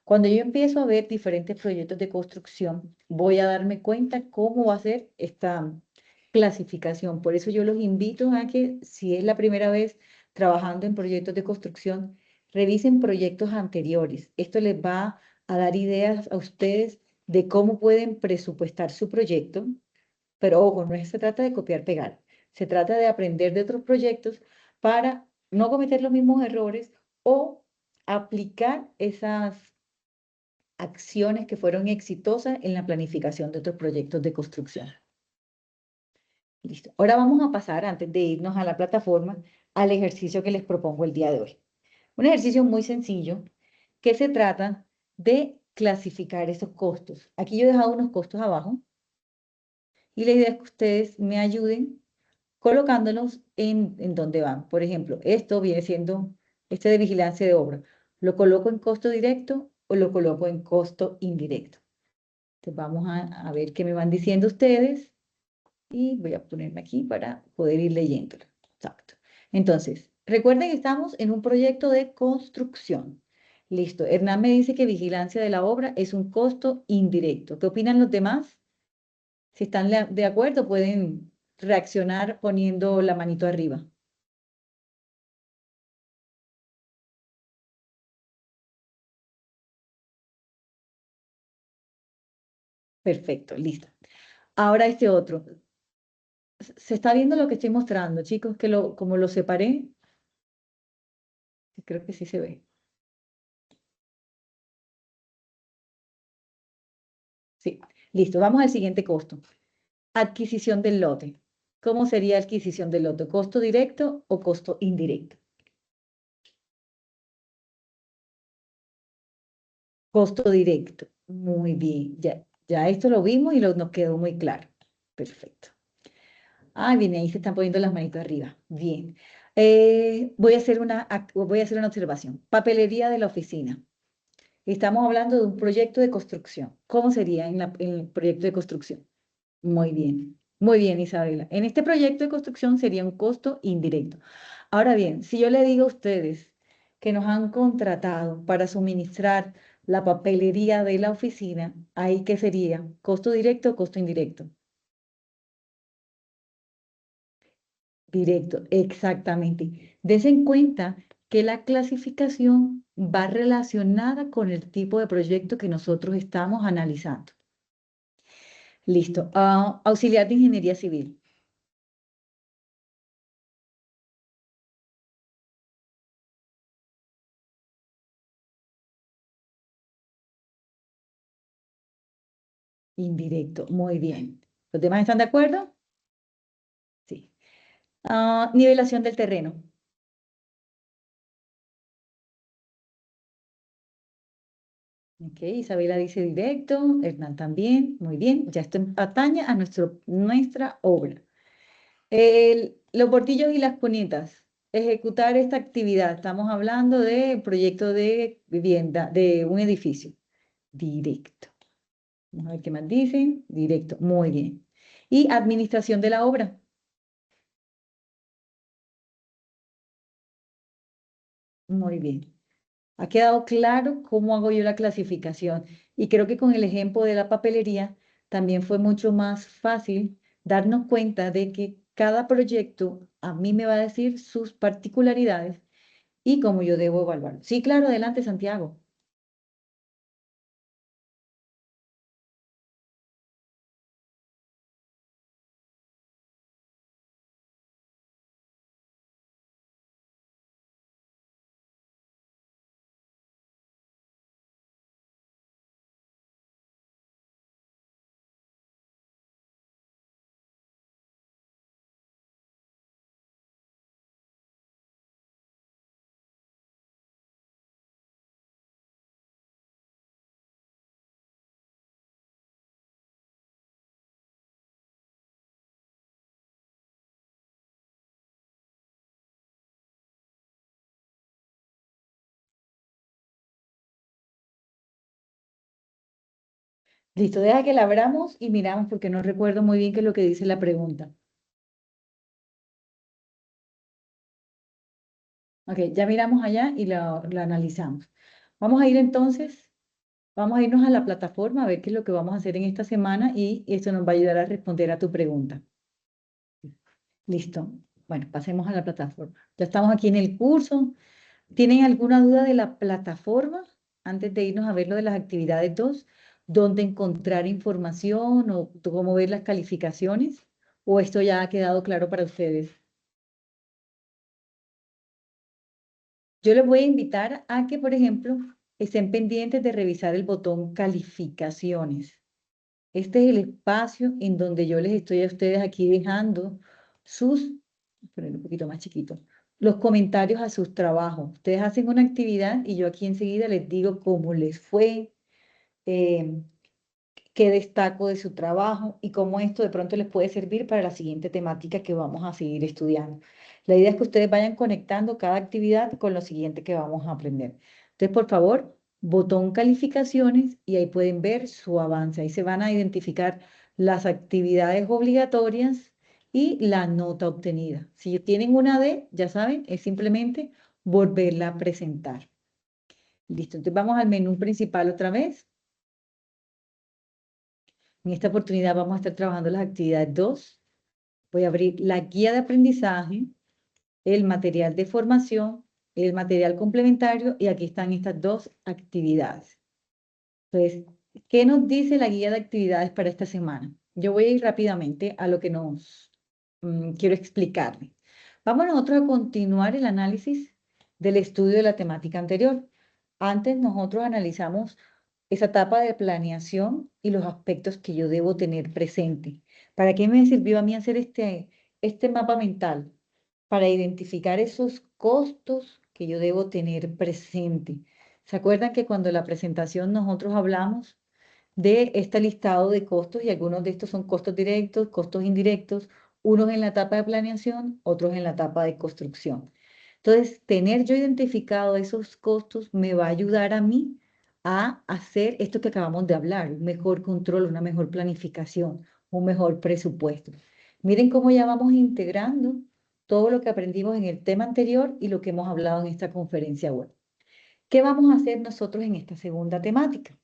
Cuando yo empiezo a ver diferentes proyectos de construcción, voy a darme cuenta cómo va a ser esta clasificación. Por eso yo los invito a que, si es la primera vez trabajando en proyectos de construcción, revisen proyectos anteriores. Esto les va a dar ideas a ustedes de cómo pueden presupuestar su proyecto, pero ojo, no se trata de copiar-pegar, se trata de aprender de otros proyectos para no cometer los mismos errores o aplicar esas acciones que fueron exitosas en la planificación de otros proyectos de construcción. Listo. Ahora vamos a pasar, antes de irnos a la plataforma, al ejercicio que les propongo el día de hoy. Un ejercicio muy sencillo que se trata de clasificar esos costos. Aquí yo he dejado unos costos abajo y la idea es que ustedes me ayuden colocándolos en donde van. Por ejemplo, esto viene siendo este de vigilancia de obra. ¿Lo coloco en costo directo o lo coloco en costo indirecto? Entonces vamos a ver qué me van diciendo ustedes y voy a ponerme aquí para poder ir leyéndolo. Exacto. Entonces, recuerden que estamos en un proyecto de construcción. Listo. Hernán me dice que vigilancia de la obra es un costo indirecto. ¿Qué opinan los demás? Si están de acuerdo, pueden reaccionar poniendo la manito arriba. Perfecto, listo. Ahora este otro. ¿Se está viendo lo que estoy mostrando, chicos? Que como lo separé, creo que sí se ve. Sí, listo. Vamos al siguiente costo. Adquisición del lote. ¿Cómo sería adquisición del lote? ¿Costo directo o costo indirecto? Costo directo. Muy bien. Ya esto lo vimos y nos quedó muy claro. Perfecto. Ah, bien, ahí se están poniendo las manitos arriba. Bien. Voy a hacer una observación. Papelería de la oficina. Estamos hablando de un proyecto de construcción. ¿Cómo sería en el proyecto de construcción? Muy bien. Muy bien, Isabela. En este proyecto de construcción sería un costo indirecto. Ahora bien, si yo le digo a ustedes que nos han contratado para suministrar la papelería de la oficina, ¿ahí qué sería? ¿Costo directo o costo indirecto? Directo, exactamente. Des en cuenta que la clasificación va relacionada con el tipo de proyecto que nosotros estamos analizando. Listo. Auxiliar de ingeniería civil. Indirecto. Muy bien. ¿Los demás están de acuerdo? Sí. Nivelación del terreno. Ok, Isabela dice directo, Hernán también, muy bien, ya esto atañe a nuestra obra. Los bordillos y las cunetas, ejecutar esta actividad, estamos hablando de proyecto de vivienda, de un edificio, directo. Vamos a ver qué más dicen, directo, muy bien. Y administración de la obra, muy bien. Ha quedado claro cómo hago yo la clasificación y creo que con el ejemplo de la papelería también fue mucho más fácil darnos cuenta de que cada proyecto a mí me va a decir sus particularidades y cómo yo debo evaluarlo. Sí, claro, adelante, Santiago. Listo, deja que la abramos y miramos porque no recuerdo muy bien qué es lo que dice la pregunta. Ok, ya miramos allá y lo analizamos. Vamos a ir entonces, vamos a irnos a la plataforma a ver qué es lo que vamos a hacer en esta semana y esto nos va a ayudar a responder a tu pregunta. Listo. Bueno, pasemos a la plataforma. Ya estamos aquí en el curso. ¿Tienen alguna duda de la plataforma? Antes de irnos a ver lo de las actividades 2, ¿dónde encontrar información o cómo ver las calificaciones? ¿O esto ya ha quedado claro para ustedes? Yo les voy a invitar a que, por ejemplo, estén pendientes de revisar el botón calificaciones. Este es el espacio en donde yo les estoy a ustedes aquí dejando sus, poner un poquito más chiquito, los comentarios a sus trabajos. Ustedes hacen una actividad y yo aquí enseguida les digo cómo les fue, eh, qué destaco de su trabajo y cómo esto de pronto les puede servir para la siguiente temática que vamos a seguir estudiando. La idea es que ustedes vayan conectando cada actividad con lo siguiente que vamos a aprender. Entonces, por favor, botón calificaciones y ahí pueden ver su avance. Ahí se van a identificar las actividades obligatorias y la nota obtenida. Si tienen una D, ya saben, es simplemente volverla a presentar. Listo, entonces vamos al menú principal otra vez. En esta oportunidad vamos a estar trabajando las actividades 2. Voy a abrir la guía de aprendizaje, el material de formación, el material complementario y aquí están estas dos actividades. Entonces, ¿qué nos dice la guía de actividades para esta semana? Yo voy a ir rápidamente a lo que quiero explicarles. Vamos nosotros a continuar el análisis del estudio de la temática anterior. Antes nosotros analizamos esa etapa de planeación y los aspectos que yo debo tener presente. ¿Para qué me sirvió a mí hacer este mapa mental? Para identificar esos costos que yo debo tener presente. ¿Se acuerdan que cuando la presentación nosotros hablamos de este listado de costos y algunos de estos son costos directos, costos indirectos, unos en la etapa de planeación, otros en la etapa de construcción? Entonces, tener yo identificado esos costos me va a ayudar a mí a hacer esto que acabamos de hablar, un mejor control, una mejor planificación, un mejor presupuesto. Miren cómo ya vamos integrando todo lo que aprendimos en el tema anterior y lo que hemos hablado en esta conferencia web. ¿Qué vamos a hacer nosotros en esta segunda temática?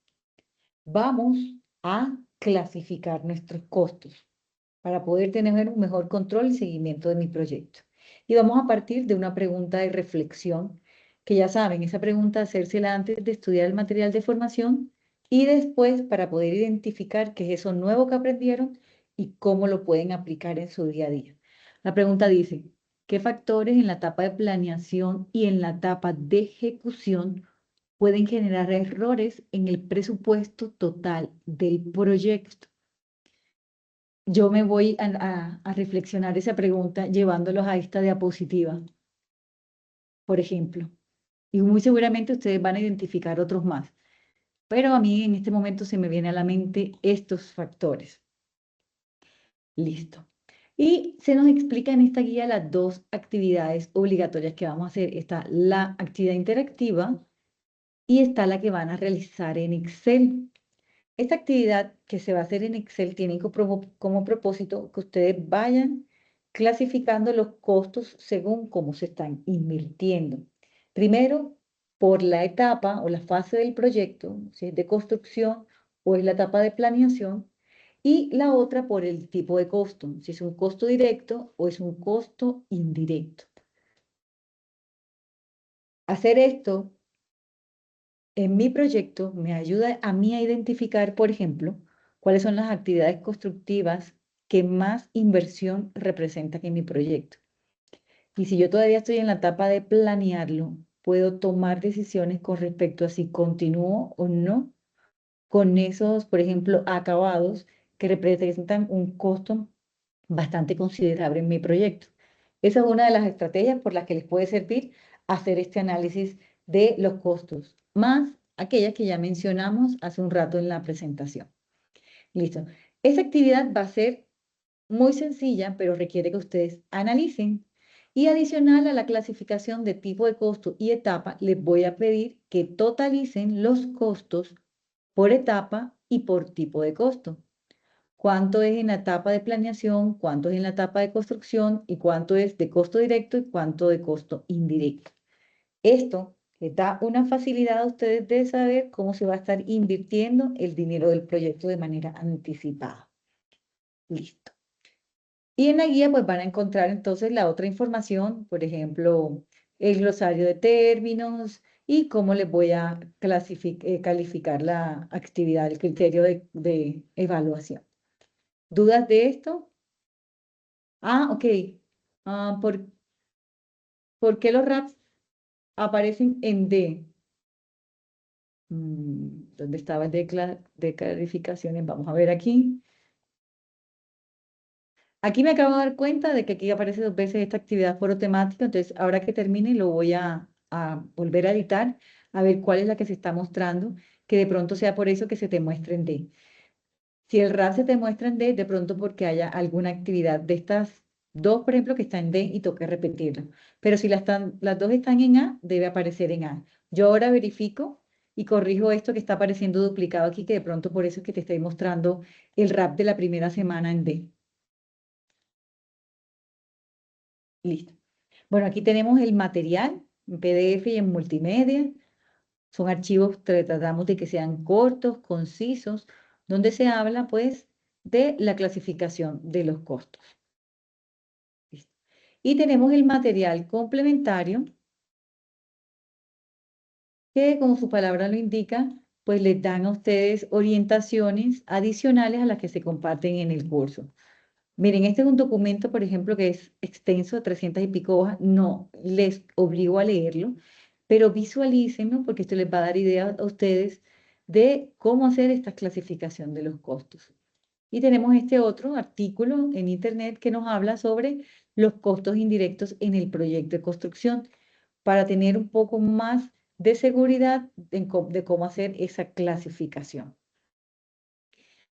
Vamos a clasificar nuestros costos para poder tener un mejor control y seguimiento de mi proyecto. Y vamos a partir de una pregunta de reflexión, que ya saben, esa pregunta hacérsela antes de estudiar el material de formación y después para poder identificar qué es eso nuevo que aprendieron y cómo lo pueden aplicar en su día a día. La pregunta dice, ¿qué factores en la etapa de planeación y en la etapa de ejecución pueden generar errores en el presupuesto total del proyecto? Yo me voy a reflexionar esa pregunta llevándolos a esta diapositiva, por ejemplo. Y muy seguramente ustedes van a identificar otros más. Pero a mí en este momento se me viene a la mente estos factores. Listo. Y se nos explica en esta guía las dos actividades obligatorias que vamos a hacer. Está la actividad interactiva y está la que van a realizar en Excel. Esta actividad que se va a hacer en Excel tiene como propósito que ustedes vayan clasificando los costos según cómo se están invirtiendo. Primero, por la etapa o la fase del proyecto, si es de construcción o es la etapa de planeación, y la otra por el tipo de costo, si es un costo directo o es un costo indirecto. Hacer esto en mi proyecto me ayuda a mí a identificar, por ejemplo, cuáles son las actividades constructivas que más inversión representan en mi proyecto. Y si yo todavía estoy en la etapa de planearlo, puedo tomar decisiones con respecto a si continúo o no con esos, por ejemplo, acabados que representan un costo bastante considerable en mi proyecto. Esa es una de las estrategias por las que les puede servir hacer este análisis de los costos, más aquellas que ya mencionamos hace un rato en la presentación. Listo. Esa actividad va a ser muy sencilla, pero requiere que ustedes analicen. Y adicional a la clasificación de tipo de costo y etapa, les voy a pedir que totalicen los costos por etapa y por tipo de costo. ¿Cuánto es en la etapa de planeación? ¿Cuánto es en la etapa de construcción? ¿Y cuánto es de costo directo y cuánto de costo indirecto? Esto les da una facilidad a ustedes de saber cómo se va a estar invirtiendo el dinero del proyecto de manera anticipada. Listo. Y en la guía pues van a encontrar entonces la otra información, por ejemplo, el glosario de términos y cómo les voy a calificar la actividad, el criterio de evaluación. ¿Dudas de esto? Ah, ok. Ah, ¿por qué los RAPs aparecen en D? ¿Dónde estaba el de clarificaciones? Vamos a ver aquí. Aquí me acabo de dar cuenta de que aquí aparece dos veces esta actividad foro temático, entonces ahora que termine lo voy a volver a editar, a ver cuál es la que se está mostrando, que de pronto sea por eso que se te muestre en D. Si el RAD se te muestra en D, de pronto porque haya alguna actividad de estas dos, por ejemplo, que está en D y toque repetirla. Pero si las dos están en A, debe aparecer en A. Yo ahora verifico y corrijo esto que está apareciendo duplicado aquí, que de pronto por eso es que te estoy mostrando el RAP de la primera semana en D. Listo. Bueno, aquí tenemos el material en PDF y en multimedia. Son archivos, tratamos de que sean cortos, concisos, donde se habla pues de la clasificación de los costos. Listo. Y tenemos el material complementario que, como su palabra lo indica, pues les dan a ustedes orientaciones adicionales a las que se comparten en el curso. Miren, este es un documento, por ejemplo, que es extenso, de 300 y pico hojas. No les obligo a leerlo, pero visualícenlo porque esto les va a dar ideas a ustedes de cómo hacer esta clasificación de los costos. Y tenemos este otro artículo en internet que nos habla sobre los costos indirectos en el proyecto de construcción para tener un poco más de seguridad de cómo hacer esa clasificación.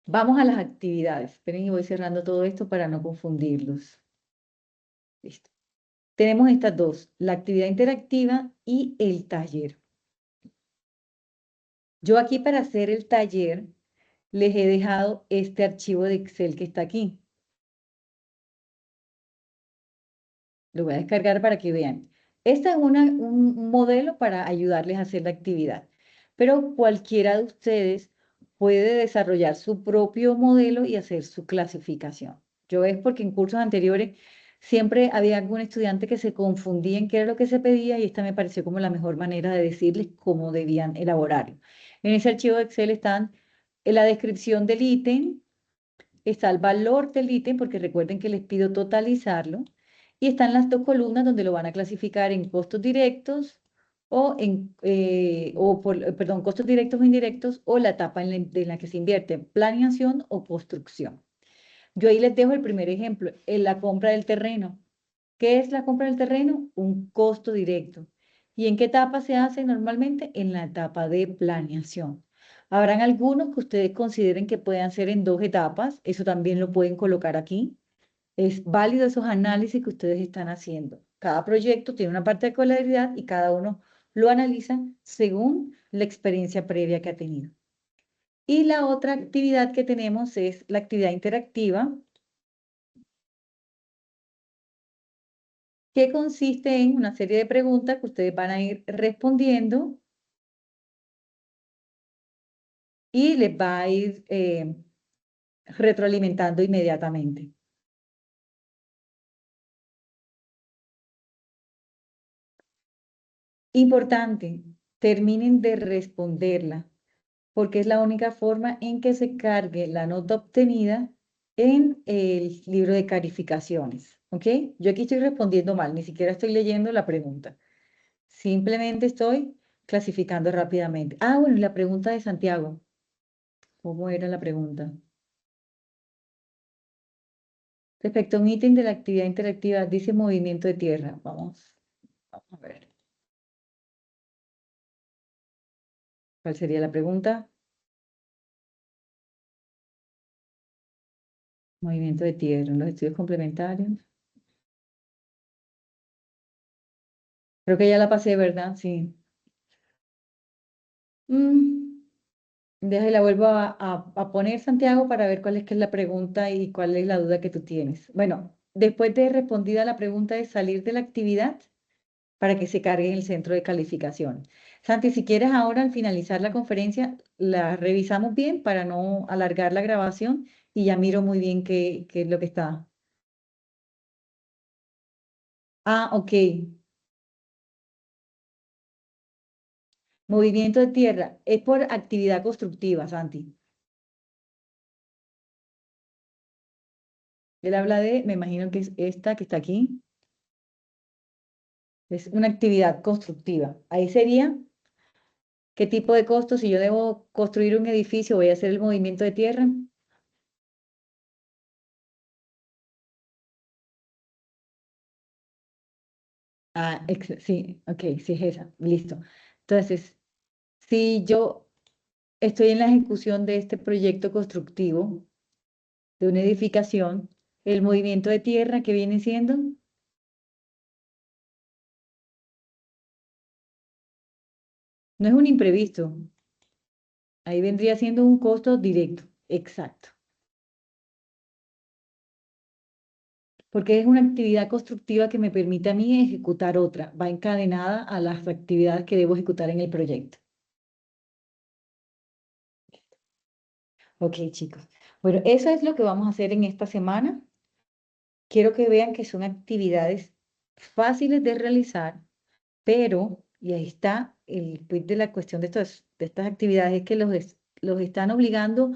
Vamos a las actividades. Esperen y voy cerrando todo esto para no confundirlos. Listo. Tenemos estas dos, la actividad interactiva y el taller. Yo aquí para hacer el taller les he dejado este archivo de Excel que está aquí. Lo voy a descargar para que vean. Este es un modelo para ayudarles a hacer la actividad, pero cualquiera de ustedes puede desarrollar su propio modelo y hacer su clasificación. Yo es porque en cursos anteriores siempre había algún estudiante que se confundía en qué era lo que se pedía y esta me pareció como la mejor manera de decirles cómo debían elaborarlo. En ese archivo de Excel están en la descripción del ítem, está el valor del ítem, porque recuerden que les pido totalizarlo, y están las dos columnas donde lo van a clasificar en costos directos perdón, costos directos o indirectos o la etapa en la que se invierte, planeación o construcción. Yo ahí les dejo el primer ejemplo, en la compra del terreno. ¿Qué es la compra del terreno? Un costo directo. ¿Y en qué etapa se hace normalmente? En la etapa de planeación. Habrán algunos que ustedes consideren que puedan ser en dos etapas, eso también lo pueden colocar aquí. Es válido esos análisis que ustedes están haciendo. Cada proyecto tiene una particularidad y cada uno lo analiza según la experiencia previa que ha tenido. Y la otra actividad que tenemos es la actividad interactiva, que consiste en una serie de preguntas que ustedes van a ir respondiendo y les va a ir retroalimentando inmediatamente. Importante, terminen de responderla, porque es la única forma en que se cargue la nota obtenida en el libro de calificaciones, ¿ok? Yo aquí estoy respondiendo mal, ni siquiera estoy leyendo la pregunta. Simplemente estoy clasificando rápidamente. Ah, bueno, y la pregunta de Santiago. ¿Cómo era la pregunta? Respecto a un ítem de la actividad interactiva, dice movimiento de tierra. Vamos a ver. ¿Cuál sería la pregunta? Movimiento de tierra en los estudios complementarios. Creo que ya la pasé, ¿verdad? Sí. Mm, la vuelvo a poner, Santiago, para ver cuál es que es la pregunta y cuál es la duda que tú tienes. Bueno, después de respondida la pregunta de salir de la actividad, para que se cargue en el centro de calificación. Santi, si quieres ahora al finalizar la conferencia, la revisamos bien para no alargar la grabación y ya miro muy bien qué es lo que está. Ah, ok. Movimiento de tierra. Es por actividad constructiva, Santi. Él habla de, me imagino que es esta que está aquí. Es una actividad constructiva. Ahí sería, ¿qué tipo de costo? Si yo debo construir un edificio, voy a hacer el movimiento de tierra. Ah, sí, ok, sí es esa. Listo. Entonces, si yo estoy en la ejecución de este proyecto constructivo de una edificación, el movimiento de tierra que viene siendo, no es un imprevisto, ahí vendría siendo un costo directo, exacto, porque es una actividad constructiva que me permite a mí ejecutar otra, va encadenada a las actividades que debo ejecutar en el proyecto. Ok, chicos. Bueno, eso es lo que vamos a hacer en esta semana. Quiero que vean que son actividades fáciles de realizar, pero, y ahí está el quid de la cuestión de estas actividades, es que los están obligando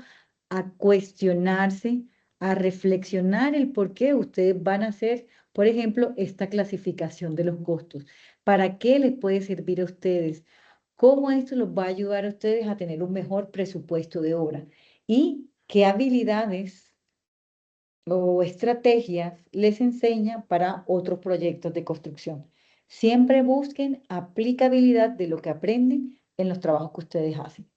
a cuestionarse, a reflexionar el por qué ustedes van a hacer, por ejemplo, esta clasificación de los costos. ¿Para qué les puede servir a ustedes? ¿Cómo esto los va a ayudar a ustedes a tener un mejor presupuesto de obra? ¿Y qué habilidades o estrategias les enseña para otros proyectos de construcción? Siempre busquen aplicabilidad de lo que aprenden en los trabajos que ustedes hacen.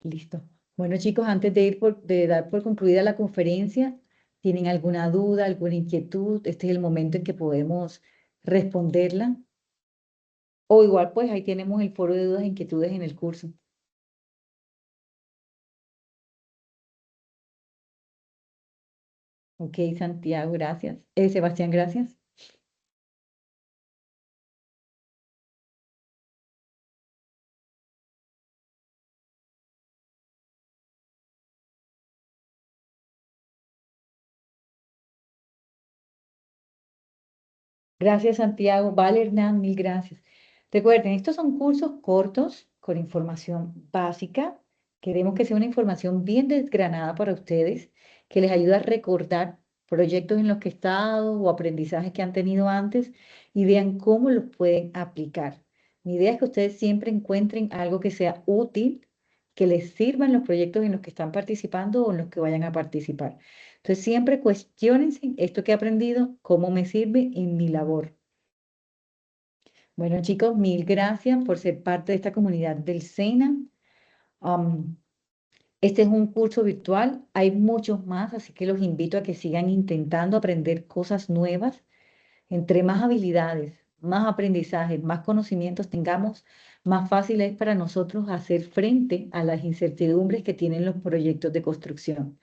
Listo. Bueno, chicos, antes de dar por concluida la conferencia, ¿tienen alguna duda, alguna inquietud? Este es el momento en que podemos responderla. O igual, pues ahí tenemos el foro de dudas e inquietudes en el curso. Ok, Santiago, gracias. Sebastián, gracias. Gracias, Santiago. Vale, Hernán, mil gracias. Recuerden, estos son cursos cortos con información básica. Queremos que sea una información bien desgranada para ustedes, que les ayude a recordar proyectos en los que han estado o aprendizajes que han tenido antes y vean cómo los pueden aplicar. Mi idea es que ustedes siempre encuentren algo que sea útil, que les sirva en los proyectos en los que están participando o en los que vayan a participar. Entonces, siempre cuestionense esto que he aprendido, cómo me sirve en mi labor. Bueno, chicos, mil gracias por ser parte de esta comunidad del SENA. Am, este es un curso virtual, hay muchos más, así que los invito a que sigan intentando aprender cosas nuevas. Entre más habilidades, más aprendizajes, más conocimientos tengamos, más fácil es para nosotros hacer frente a las incertidumbres que tienen los proyectos de construcción.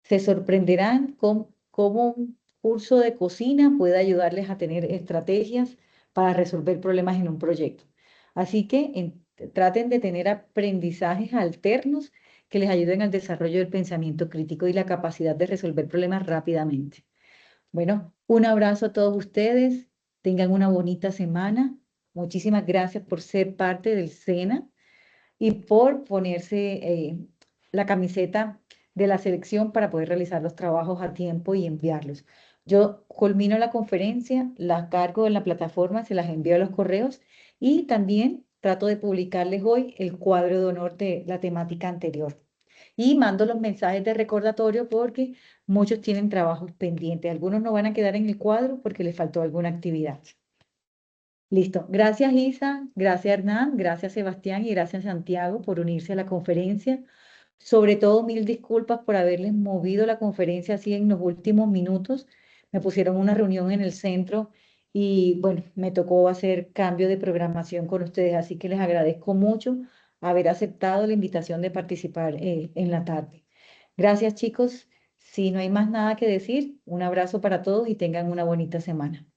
Se sorprenderán con cómo un curso de cocina puede ayudarles a tener estrategias para resolver problemas en un proyecto. Así que traten de tener aprendizajes alternos que les ayuden al desarrollo del pensamiento crítico y la capacidad de resolver problemas rápidamente. Bueno, un abrazo a todos ustedes. Tengan una bonita semana. Muchísimas gracias por ser parte del SENA y por ponerse la camiseta de la selección para poder realizar los trabajos a tiempo y enviarlos. Yo culmino la conferencia, las cargo en la plataforma, se las envío a los correos y también trato de publicarles hoy el cuadro de honor de la temática anterior. Y mando los mensajes de recordatorio porque muchos tienen trabajos pendientes. Algunos no van a quedar en el cuadro porque les faltó alguna actividad. Listo. Gracias, Isa. Gracias, Hernán. Gracias, Sebastián. Y gracias, Santiago, por unirse a la conferencia. Sobre todo, mil disculpas por haberles movido la conferencia así en los últimos minutos. Me pusieron una reunión en el centro y, bueno, me tocó hacer cambio de programación con ustedes. Así que les agradezco mucho haber aceptado la invitación de participar en la tarde. Gracias, chicos. Si no hay más nada que decir, un abrazo para todos y tengan una bonita semana.